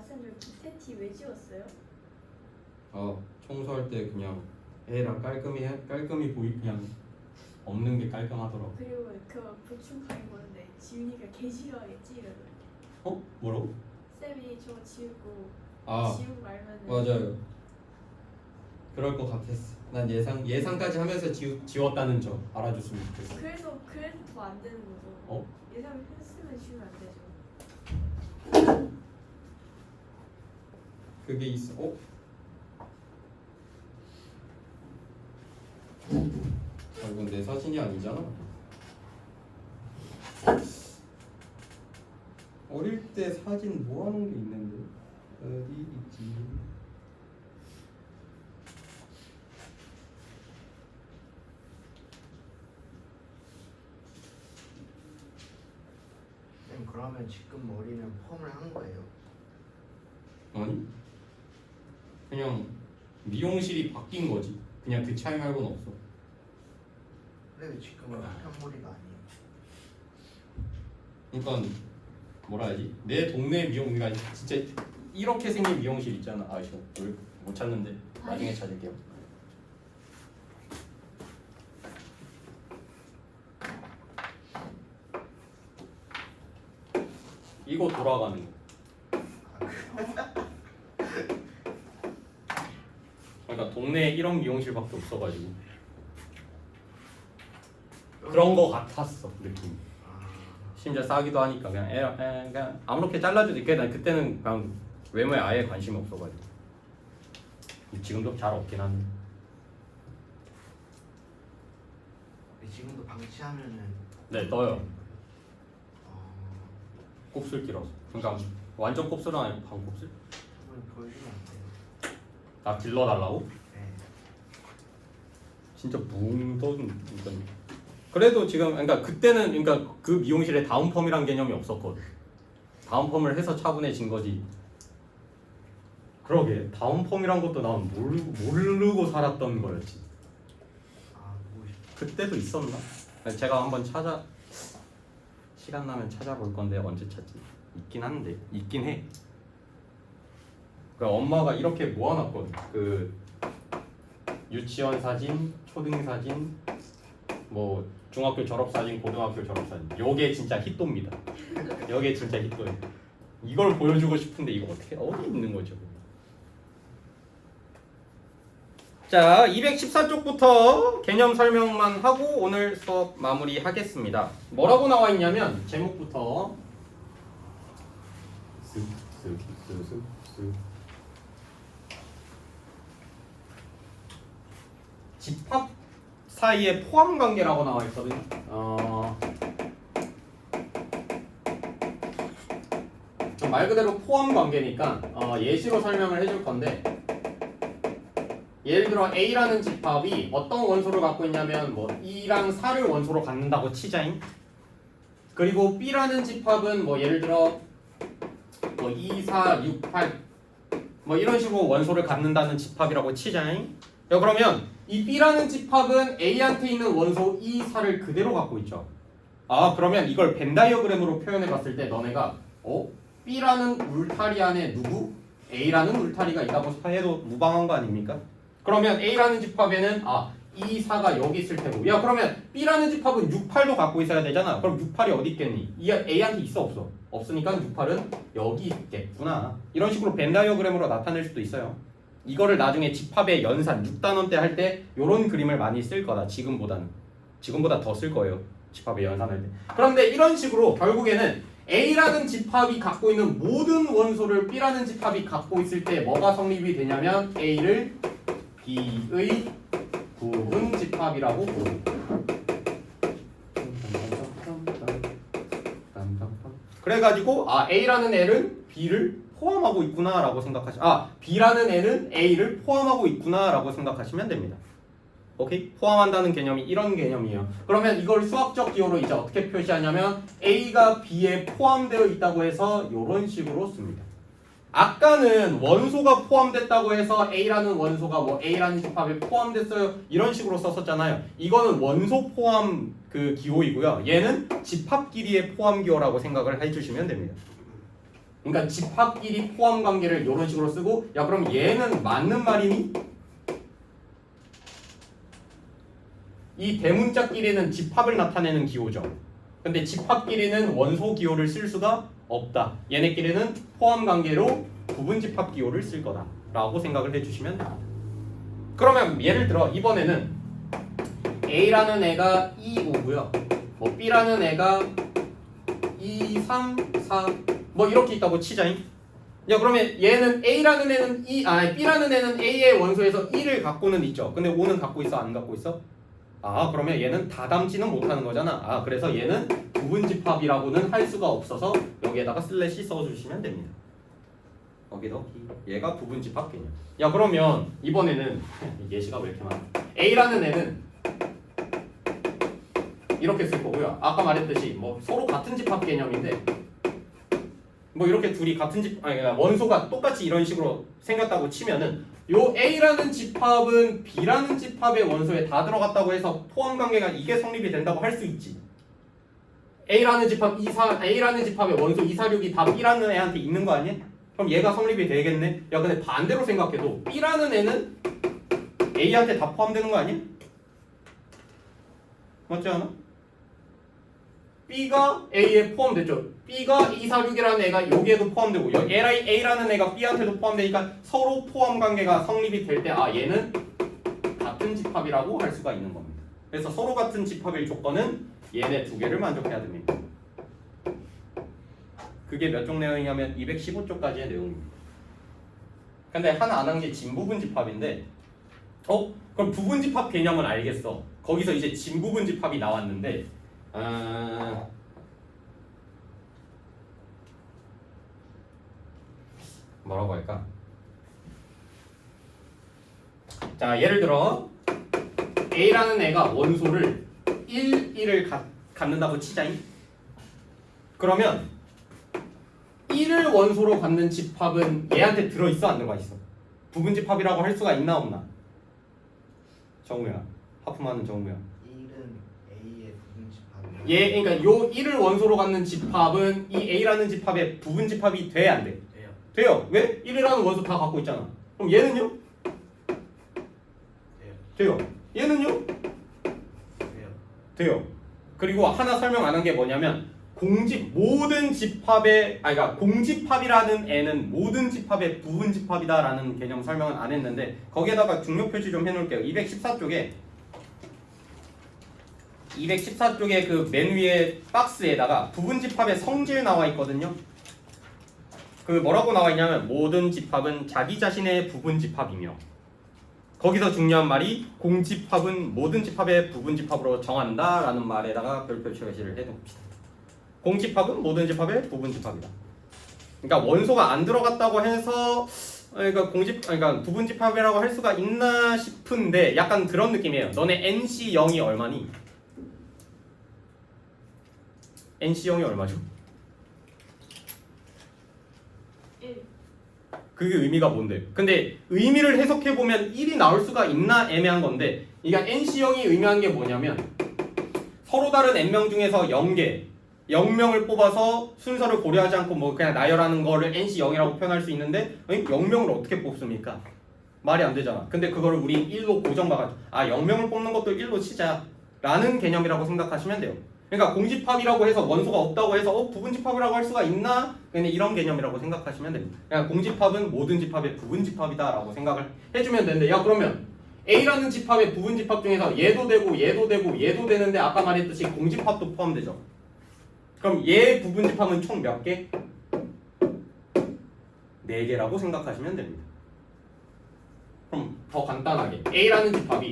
쌤 저 기태티 왜 지웠어요? 청소할 때 그냥 애랑 깔끔히 그냥 없는 게 깔끔하더라고. 그리고 그거 보충하는 건데 지훈이가 개 싫어하겠지 이러더라고. 뭐라고? 쌤이 저거 지우고 지우고 말면은 맞아요. 그럴 것 같았어. 난 예상까지 하면서 지웠다는 점 알아줬으면 좋겠어. 그래서 더 안 되는 거죠. 예상했으면 지우면 안 되죠. 그게 있어. 이건 내 사진이 아니잖아. 어릴 때 사진 모아놓은 게 있는데 어디 있지? 그러면 지금 머리는 펌을 한 거예요? 아니 그냥 미용실이 바뀐 거지. 그냥 그 차이 말고는 없어. 근데 왜 지금은 한 머리가 아니에요? 그러니까 뭐라 해야지? 내 동네 미용실 아니 진짜 이렇게 생긴 미용실 있잖아. 아 이거 못 찾는데 나중에 찾을게요. 이거 돌아가는 거. 그러니까 동네에 이런 미용실밖에 없어가지고 그런 거 같았어 느낌. 심지어 싸기도 하니까 그냥 그냥 아무렇게 잘라줘도 있게. 난 그때는 그냥 외모에 아예 관심이 없어가지고. 지금도 잘 없긴 한데. 지금도 방치하면은 네 떠요. 어, 곱슬 길어서. 그러니까 완전 곱슬은 아니고 반 곱슬? 한번 보여주면 안 돼요? 다 길러달라고? 네. 진짜 뭉던 이건. 그래도 지금 그러니까 그때는 그러니까 그 미용실에 다운펌이란 개념이 없었거든. 다운펌을 해서 차분해진 거지. 그러게 다운펌이란 것도 난 모르고 살았던 거였지. 아 보고 싶다. 그때도 있었나? 제가 한번 시간 나면 찾아볼 건데 언제 찾지? 있긴 한데 있긴 해. 그 엄마가 이렇게 모아놨거든. 그 유치원 사진, 초등 사진, 뭐 중학교 졸업 사진, 고등학교 졸업 사진. 요게 진짜 히토입니다. 요게 진짜 히토예요. 이걸 보여주고 싶은데 이거 어디 있는 거죠? 자, 214쪽부터 개념 설명만 하고 오늘 수업 마무리하겠습니다. 뭐라고 나와 있냐면 제목부터 집합 사이의 포함 관계라고 나와 있거든요. 말 그대로 포함 관계니까 예시로 설명을 해줄 건데, 예를 들어 A라는 집합이 어떤 원소를 갖고 있냐면 뭐 2랑 4를 원소로 갖는다고 치자잉. 그리고 B라는 집합은 뭐 예를 들어 뭐 2, 4, 6, 8 뭐 이런 식으로 원소를 갖는다는 집합이라고 치자잉. 야, 그러면 이 B라는 집합은 A한테 있는 원소 2, 4를 그대로 갖고 있죠. 아, 그러면 이걸 벤 다이어그램으로 표현해 봤을 때 너네가 B라는 울타리 안에 누구? A라는 울타리가 있다고 해도 무방한 거 아닙니까? 그러면 A라는 집합에는 2, 4가 여기 있을 테고, 야 그러면 B라는 집합은 6, 8도 갖고 있어야 되잖아. 그럼 6, 8이 어디 있겠니? A한테 있어 없어? 없으니까 6, 8은 여기 있겠구나. 이런 식으로 벤 다이어그램으로 나타낼 수도 있어요. 이거를 나중에 집합의 연산 6단원 때 할 때 이런 그림을 많이 쓸 거다. 지금보다 더 쓸 거예요. 집합의 연산할 때. 그런데 이런 식으로 결국에는 A라는 집합이 갖고 있는 모든 원소를 B라는 집합이 갖고 있을 때 뭐가 성립이 되냐면 A를 B의 구분 집합이라고 부릅니다. 그래가지고 A라는 애는 B를 포함하고 있구나라고 B라는 애는 A를 포함하고 있구나라고 생각하시면 됩니다. 오케이? 포함한다는 개념이 이런 개념이에요. 그러면 이걸 수학적 기호로 이제 어떻게 표시하냐면 A가 B에 포함되어 있다고 해서 이런 식으로 씁니다. 아까는 원소가 포함됐다고 해서 A라는 원소가 뭐 A라는 집합에 포함됐어요. 이런 식으로 썼었잖아요. 이거는 원소 포함 그 기호이고요. 얘는 집합끼리의 포함 기호라고 생각을 해주시면 됩니다. 그러니까 집합끼리 포함 관계를 이런 식으로 쓰고, 야 그럼 얘는 맞는 말이니? 이 대문자끼리는 집합을 나타내는 기호죠. 근데 집합끼리는 원소 기호를 쓸 수가 없다. 얘네끼리는 포함 관계로 부분 집합 기호를 쓸 거다 라고 생각을 해주시면 됩니다. 그러면 예를 들어 이번에는 A라는 애가 2, 5고요. 뭐 B라는 애가 2, 3, 4 뭐 이렇게 있다고 치자잉. 야 그러면 얘는 A라는 애는 B라는 애는 A의 원소에서 2를 갖고는 있죠. 근데 5는 갖고 있어? 안 갖고 있어? 그러면 얘는 다 담지는 못하는 거잖아. 그래서 얘는 부분집합이라고는 할 수가 없어서 여기에다가 슬래시 써주시면 됩니다. 얘가 부분집합 개념. 야 그러면 이번에는 예시가 왜 이렇게 많아? A라는 애는 이렇게 쓸 거고요. 아까 말했듯이 뭐 서로 같은 집합 개념인데 뭐 이렇게 둘이 같은 집 아니 그러니까 원소가 똑같이 이런 식으로 생겼다고 치면은 요 A라는 집합은 B라는 집합의 원소에 다 들어갔다고 해서 포함 관계가 이게 성립이 된다고 할 수 있지. A라는 집합의 원소 246이 다 B라는 애한테 있는 거 아니야? 그럼 얘가 성립이 되겠네. 야 근데 반대로 생각해도 B라는 애는 A한테 다 포함되는 거 아니야? 맞지 않아? B가 A에 포함됐죠. B가 246이라는 애가 여기에도 포함되고 A라는 애가 B한테도 포함되니까 서로 포함 관계가 성립이 될 때 아 얘는 같은 집합이라고 할 수가 있는 겁니다. 그래서 서로 같은 집합일 조건은 얘네 두 개를 만족해야 됩니다. 그게 몇 쪽 내용이냐면 215쪽까지의 내용입니다. 근데 하나 안 한 게 진부분 집합인데 그럼 부분 집합 개념은 알겠어. 거기서 이제 진부분 집합이 나왔는데 뭐라고 할까? 자 예를 들어 A라는 애가 원소를 1을 갖는다고 치자잉. 그러면 1을 원소로 갖는 집합은 얘한테 들어있어 안 들어가 있어? 부분 집합이라고 할 수가 있나 없나? 정우야 하품하는 정우야 1은 A의 부분 집합이야. 그러니까 요 1을 원소로 갖는 집합은 이 A라는 집합의 부분 집합이 돼 안 돼? 돼요. 돼요. 왜? 1이라는 원소 다 갖고 있잖아. 그럼 얘는요? 돼요. 돼요. 얘는요? 돼요. 돼요. 그리고 하나 설명 안 한 게 뭐냐면 모든 집합의 그러니까 공집합이라는 애는 모든 집합의 부분 집합이다라는 개념 설명은 안 했는데 거기에다가 중요 표시 좀 해놓을게요. 214쪽에 그 맨 위에 박스에다가 부분 집합의 성질 나와 있거든요. 그 뭐라고 나와 있냐면 모든 집합은 자기 자신의 부분 집합이며 거기서 중요한 말이 공집합은 모든 집합의 부분 집합으로 정한다라는 말에다가 별표 표시를 해놓읍시다. 공집합은 모든 집합의 부분 집합이다. 그러니까 원소가 안 들어갔다고 해서 그러니까 부분 집합이라고 할 수가 있나 싶은데 약간 그런 느낌이에요. 너네 NC0이 얼마니? NC0이 얼마죠? 1. 그게 의미가 뭔데? 근데 의미를 해석해보면 1이 나올 수가 있나 애매한 건데 이게 NC0이 의미하는 게 뭐냐면 서로 다른 N명 중에서 0명을 뽑아서 순서를 고려하지 않고 뭐 그냥 나열하는 거를 NC0이라고 표현할 수 있는데 0명을 어떻게 뽑습니까? 말이 안 되잖아. 근데 그거를 우리 1로 고정봐가지고 0명을 뽑는 것도 1로 치자 라는 개념이라고 생각하시면 돼요. 그러니까 공집합이라고 해서 원소가 없다고 해서 부분집합이라고 할 수가 있나? 그냥 이런 개념이라고 생각하시면 됩니다. 그냥 공집합은 모든 집합의 부분집합이다 라고 생각을 해주면 되는데 야 그러면 A라는 집합의 부분집합 중에서 얘도 되고 얘도 되고 얘도 되는데 아까 말했듯이 공집합도 포함되죠. 그럼 얘 부분집합은 총 몇 개? 4개라고 생각하시면 됩니다. 그럼 더 간단하게 A라는 집합이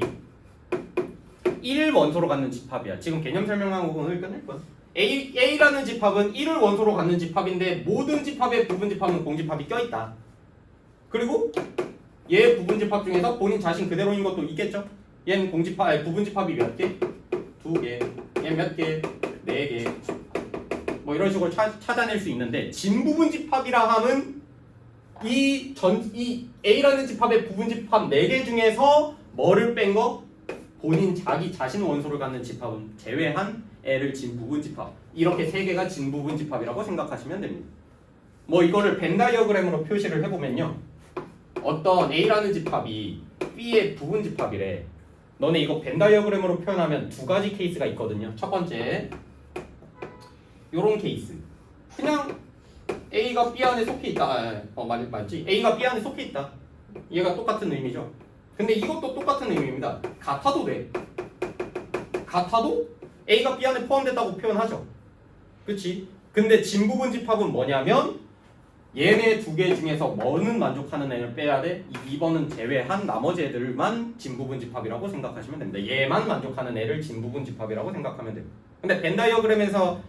1을 원소로 갖는 집합이야. 지금 개념 설명하고 오늘 끝낼 거야. A라는 집합은 1을 원소로 갖는 집합인데 모든 집합의 부분집합은 공집합이 껴있다. 그리고 얘 부분집합 중에서 본인 자신 그대로인 것도 있겠죠? 얘는 부분집합이 몇 개? 2개. 얘 몇 개? 4개. 뭐 이런 식으로 찾아낼 수 있는데 진부분집합이라 함은 이 A라는 집합의 부분집합 4개 중에서 뭐를 뺀 거? 본인 자기 자신 원소를 갖는 집합은 제외한 애를 진부분집합 이렇게 3개가 진부분집합이라고 생각하시면 됩니다. 뭐 이거를 벤 다이어그램으로 표시를 해보면요 어떤 A라는 집합이 B의 부분집합이래. 너네 이거 벤 다이어그램으로 표현하면 2가지 케이스가 있거든요. 첫 번째 요런 케이스 그냥 A가 B 안에 속해 있다. 맞지? A가 B 안에 속해 있다. 얘가 똑같은 의미죠. 근데 이것도 똑같은 의미입니다. 같아도 돼. 같아도 A가 B 안에 포함됐다고 표현하죠. 그치? 근데 진부분집합은 뭐냐면 얘네 2개 중에서 뭐는 만족하는 애를 빼야 돼? 2번은 제외한 나머지 애들만 진부분집합이라고 생각하시면 됩니다. 얘만 만족하는 애를 진부분집합이라고 생각하면 됩니다. 근데 벤 다이어그램에서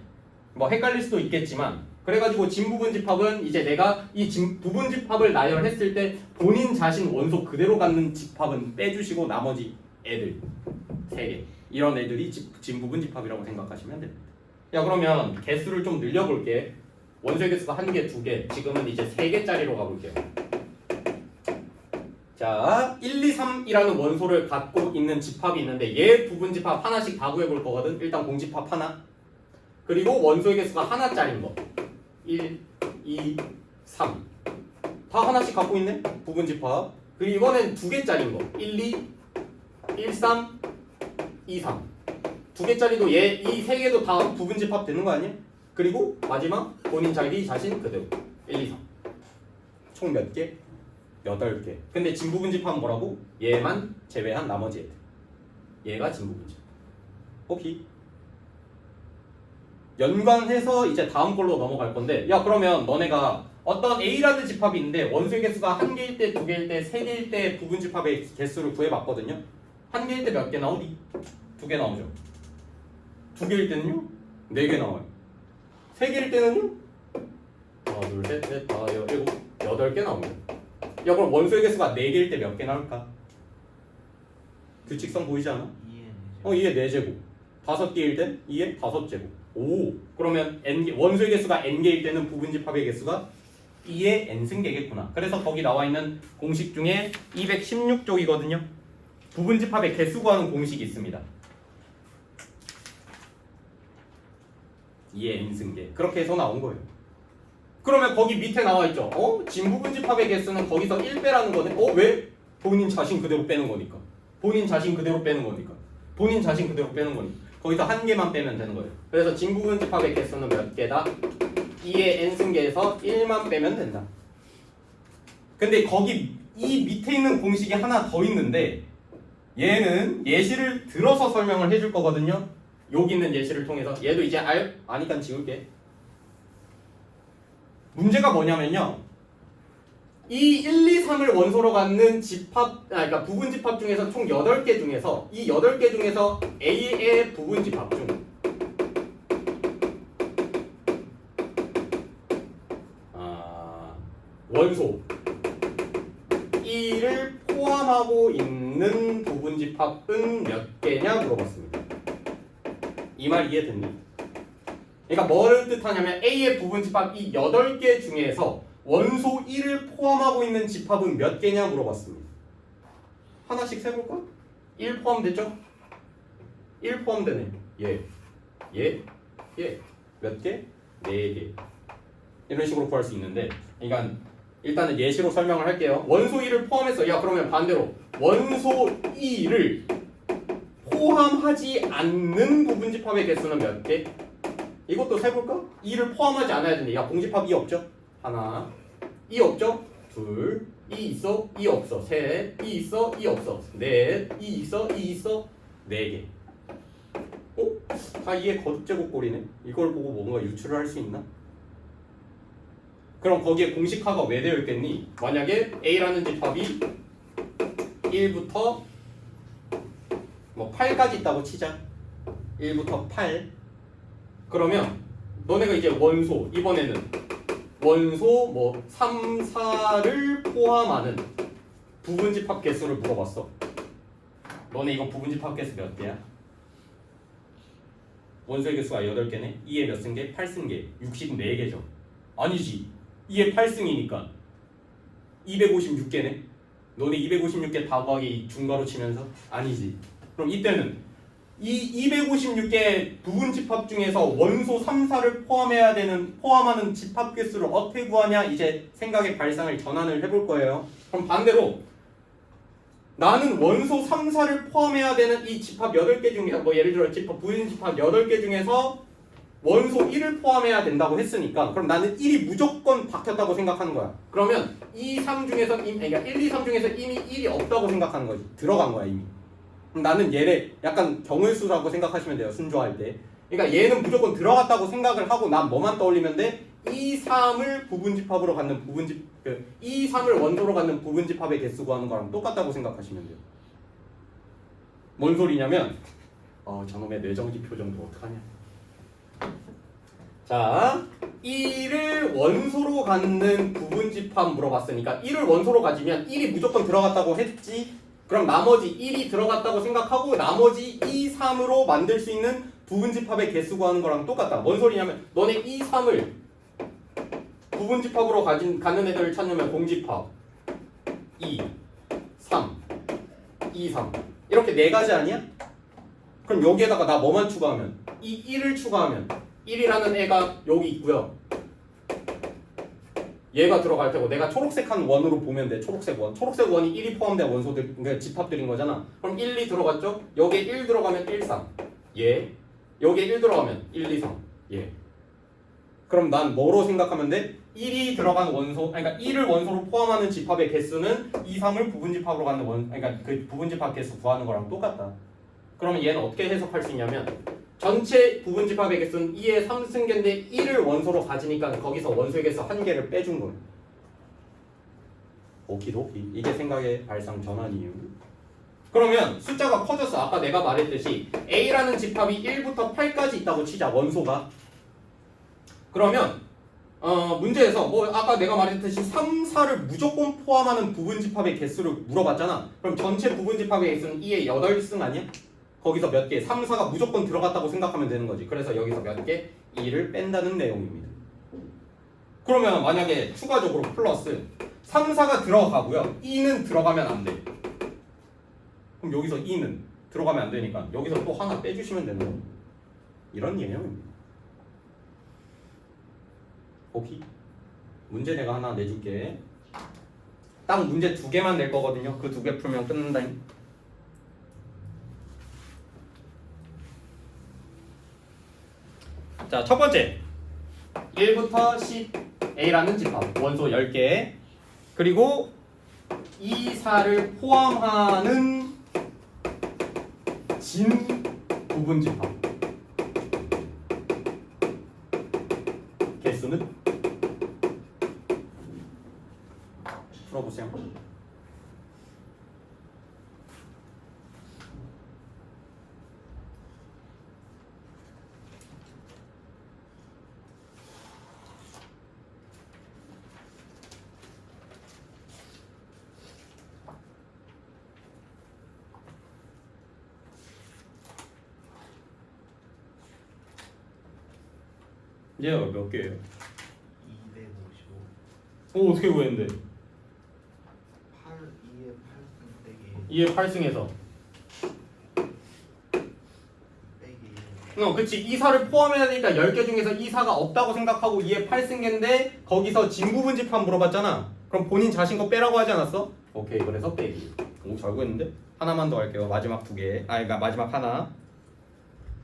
뭐 헷갈릴 수도 있겠지만 그래가지고 진부분집합은 이제 내가 이 부분집합을 나열했을 때 본인 자신 원소 그대로 갖는 집합은 빼주시고 나머지 애들 3개 이런 애들이 진부분집합이라고 생각하시면 됩니다. 야 그러면 개수를 좀 늘려볼게. 원소의 개수가 1개, 2개, 지금은 이제 3개짜리로 가볼게요. 자, 1, 2, 3이라는 원소를 갖고 있는 집합이 있는데 얘 부분 집합 하나씩 다 구해볼 거거든. 일단 공집합 하나, 그리고 원소의 개수가 하나짜리인 거 1, 2, 3 다 하나씩 갖고 있네. 부분 집합. 그리고 이번엔 2개짜리인 거 1, 2, 1, 3, 2, 3 2개짜리도 얘 이 3개도 다 부분 집합 되는 거 아니야? 그리고 마지막 본인 자기 자신 그대로 1, 2, 3 총 몇 개? 8개. 근데 진부분 집합은 뭐라고? 얘만 제외한 나머지 애들. 얘가 진부분 집합. 오케이. 연관해서 이제 다음 걸로 넘어갈 건데, 야 그러면 너네가 어떤 A라는 집합이 있는데 원소의 개수가 1개일 때, 2개일 때, 3개일 때 부분 집합의 개수를 구해봤거든요. 1개일 때 몇 개 나오니? 2개 나오죠. 2개일 때는요? 4개 나와요. 3개일 때는요? 하나, 둘, 셋, 넷, 다섯, 여섯, 일곱, 8개 나옵니다. 야 그럼 원소의 개수가 4개일 때 몇 개 나올까? 규칙성 보이지 않아? 2의 4제곱. 5개일 때 2의 5제곱. 오, 그러면 원소의 개수가 n개일 때는 부분 집합의 개수가 2의 n승계겠구나. 그래서 거기 나와 있는 공식 중에 216쪽이거든요. 부분 집합의 개수 구하는 공식이 있습니다. 2의 n승계. 그렇게 해서 나온 거예요. 그러면 거기 밑에 나와 있죠. 진부분 집합의 개수는 거기서 1빼라는 거네. 왜? 본인 자신 그대로 빼는 거니까. 본인 자신 그대로 빼는 거니까. 본인 자신 그대로 빼는 거니까. 거기서 1개만 빼면 되는 거예요. 그래서 진부분 집합의 개수는 몇 개다? 2의 n승계에서 1만 빼면 된다. 근데 거기 이 밑에 있는 공식이 하나 더 있는데 얘는 예시를 들어서 설명을 해줄 거거든요. 여기 있는 예시를 통해서. 얘도 이제 아니까 지울게. 문제가 뭐냐면요. 이 1, 2, 3을 원소로 갖는 집합, 그러니까 부분 집합 중에서 총 8개 중에서 이 8개 중에서 A의 부분 집합 중 원소 2를 포함하고 있는 부분 집합은 몇 개냐 물어봤습니다. 이 말 이해됐니? 그러니까 뭐를 뜻하냐면 A의 부분 집합 이 8개 중에서 원소 1을 포함하고 있는 집합은 몇 개냐 물어봤습니다. 하나씩 세볼까? 1 포함되죠? 1 포함되네. 얘. 몇 개? 4개. 이런 식으로 구할 수 있는데, 그러니까 일단은 예시로 설명을 할게요. 원소 1을 포함해서, 야 그러면 반대로 원소 2를 포함하지 않는 부분 집합의 개수는 몇 개? 이것도 세볼까? 2를 포함하지 않아야 되는데, 야 공집합 2 없죠? 하나, 2 없죠? 둘, 2 있어? 2 없어? 셋, 2 있어? 2 없어? 넷, 2 있어? 2 있어? 4개. 다 2의 거듭제곱꼴이네. 이걸 보고 뭔가 유출을 할 수 있나? 그럼 거기에 공식화가 왜 되어 있겠니? 만약에 A라는 집합이 1부터 뭐 8까지 있다고 치자. 1부터 8. 그러면 너네가 이제 원소, 이번에는 원소 뭐 3, 4를 포함하는 부분 집합 개수를 물어봤어. 너네 이거 부분 집합 개수 몇 개야? 원소의 개수가 8개네. 2의 몇 승계? 8승계. 64개죠. 아니지. 2의 8승이니까 256개네. 너네 256개 다 구하기 중괄호 치면서? 아니지. 그럼 이때는 이 256개 부분 집합 중에서 원소 3, 4를 포함하는 집합 개수를 어떻게 구하냐? 이제 생각의 발상을 전환을 해볼 거예요. 그럼 반대로 나는 원소 3, 4를 포함해야 되는 이 집합 8개 중에 뭐 예를 들어 부분 집합 8개 중에서 원소 1을 포함해야 된다고 했으니까 그럼 나는 1이 무조건 박혔다고 생각하는 거야. 그러면 2, 3 중에서 그러니까 1, 2, 3 중에서 이미 1이 없다고 생각하는 거지. 들어간 거야 이미. 그럼 나는 얘를 약간 경우일수라고 생각하시면 돼요. 순조할 때. 그러니까 얘는 무조건 들어갔다고 생각을 하고 난 뭐만 떠올리면 돼? 2, 3을 부분 집합으로 갖는 2, 3을 원소로 갖는 부분 집합의 개수 구하는 거랑 똑같다고 생각하시면 돼요. 뭔 소리냐면 저놈의 뇌정지 표정도 어떡하냐. 자, 1을 원소로 갖는 부분 집합 물어봤으니까 1을 원소로 가지면 1이 무조건 들어갔다고 했지. 그럼 나머지 1이 들어갔다고 생각하고 나머지 2, 3으로 만들 수 있는 부분 집합의 개수 구하는 거랑 똑같다. 뭔 소리냐면 너네 2, 3을 부분집합으로 갖는 애들을 찾으면 공집합 2, 3, 2, 3 이렇게 네 가지 아니야? 그럼 여기에다가 나 뭐만 추가하면 이 1을 추가하면 1이라는 애가 여기 있고요. 얘가 들어갈 테고 내가 초록색한 원으로 보면 돼. 초록색 원. 초록색 원이 1이 포함된 원소들 그러니까 집합들인 거잖아. 그럼 1, 2 들어갔죠? 여기에 1 들어가면 1, 3. 예. 여기에 1 들어가면 1, 2, 3. 예. 그럼 난 뭐로 생각하면 돼? 1이 들어간 원소, 그러니까 1을 원소로 포함하는 집합의 개수는 2, 3을 부분집합으로 갖는 그러니까 그 부분집합 개수 구하는 거랑 똑같다. 그러면 얘는 어떻게 해석할 수 있냐면 전체 부분집합의 개수는 2의 3승계인데 1을 원소로 가지니까 거기서 원소의 개수 한 개를 빼준 거예요. 오키도키. 이게 생각의 발상 전환 이유. 그러면 숫자가 커졌어. 아까 내가 말했듯이 A라는 집합이 1부터 8까지 있다고 치자. 원소가. 그러면 문제에서 뭐 아까 내가 말했듯이 3, 4를 무조건 포함하는 부분집합의 개수를 물어봤잖아. 그럼 전체 부분집합의 개수는 2의 8승 아니야? 거기서 몇 개? 3, 4가 무조건 들어갔다고 생각하면 되는 거지. 그래서 여기서 몇 개? 2를 뺀다는 내용입니다. 그러면 만약에 추가적으로 플러스 3, 4가 들어가고요. 2는 들어가면 안 돼. 그럼 여기서 2는 들어가면 안 되니까 여기서 또 하나 빼주시면 되는 거예요. 이런 개념입니다. 오케이. 문제 내가 하나 내줄게. 딱 문제 2개만 낼 거거든요. 그 2개 풀면 끝난다잉. 자, 첫 번째 1부터 10 A라는 집합 원소 10개 그리고 2, 4를 포함하는 진 부분집합 개수는 풀어보세요. 얘가 몇 개예요? 255. 어떻게 구했는데? 8, 2의 8승 빼기 2의 8승에서 빼기 그치 2, 4를 포함해야 되니까 10개 중에서 2, 4가 없다고 생각하고 2의 8승계인데 거기서 진부분집합 물어봤잖아. 그럼 본인 자신 거 빼라고 하지 않았어? 오케이 그래서 빼기. 오 잘 구했는데? 하나만 더 할게요. 마지막 2개 그러니까 마지막 하나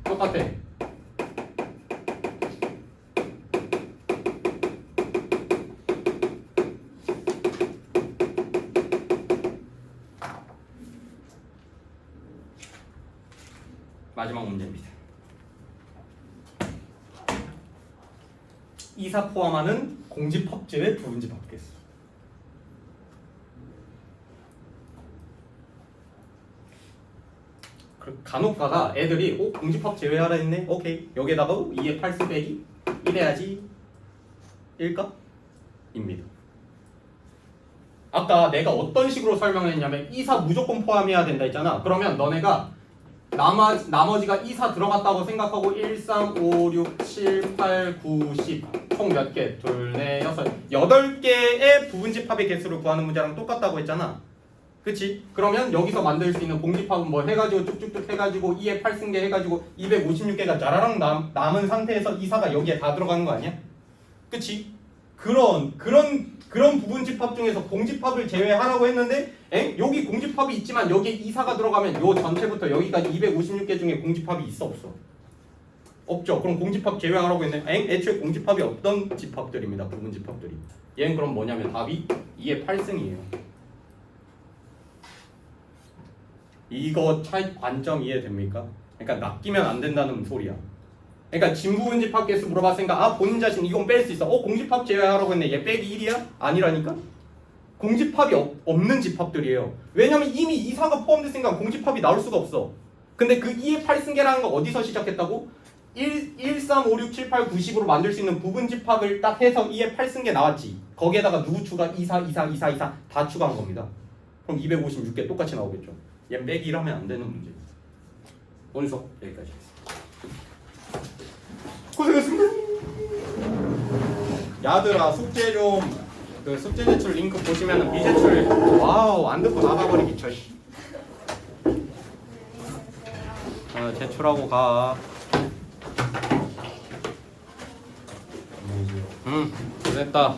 똑같아. 마지막 문제입니다. 2, 4 포함하는 공집합 제외 부분집합 개수. 간혹가다 애들이 공집합 제외하라 했네? 오케이 여기에다가 2의 8승 빼기 이래야지 1까? 입니다. 아까 내가 어떤 식으로 설명했냐면 2, 4 무조건 포함해야 된다 했잖아. 그러면 너네가 나머지가 2, 4 들어갔다고 생각하고 1, 3, 5, 6, 7, 8, 9, 10 총 몇 개? 둘, 넷, 여섯 8개의 부분집합의 개수를 구하는 문제랑 똑같다고 했잖아. 그치? 그러면 여기서 만들 수 있는 공집합은 뭐 해가지고 쭉쭉쭉 해가지고 2의 8승계 해가지고 256개가 짜라랑 남은 상태에서 2, 4가 여기에 다 들어가는 거 아니야? 그치? 그런 부분집합 중에서 공집합을 제외하라고 했는데 여기 공집합이 있지만 여기에 2, 4가 들어가면 요 전체부터 여기까지 256개 중에 공집합이 있어 없어? 없죠. 그럼 공집합 제외하라고 했네. 애초에 공집합이 없던 집합들입니다. 부분집합들이. 얘는 그럼 뭐냐면 답이 2의 8승이에요. 이거 차이 관점 이해됩니까? 그러니까 낚이면 안 된다는 소리야. 그러니까 진부분집합 개수 물어봤으니까 본인 자신 이건 뺄 수 있어. 공집합 제외하라고 했네. 얘 빼기 1이야? 아니라니까? 공집합이 없는 집합들이에요. 왜냐면 이미 2, 4가 포함됐으니까 공집합이 나올 수가 없어. 근데 그 2의 8승계라는 거 어디서 시작했다고? 1, 3, 5, 6, 7, 8, 9, 10으로 만들 수 있는 부분집합을 딱 해서 2의 8승계 나왔지. 거기에다가 누구 추가? 2, 4, 2, 4, 2, 4, 2, 4 다 추가한 겁니다. 그럼 256개 똑같이 나오겠죠. 얘 빼기 1하면 안 되는 문제. 오늘 수업 여기까지 하겠습니다. 고생했습니다. 야들아 숙제 좀 그 숙제 제출 링크 보시면은 미제출 와우 안 듣고 나가버리기 저 씨. 제출하고 가. 안녕히 계세요. 됐다.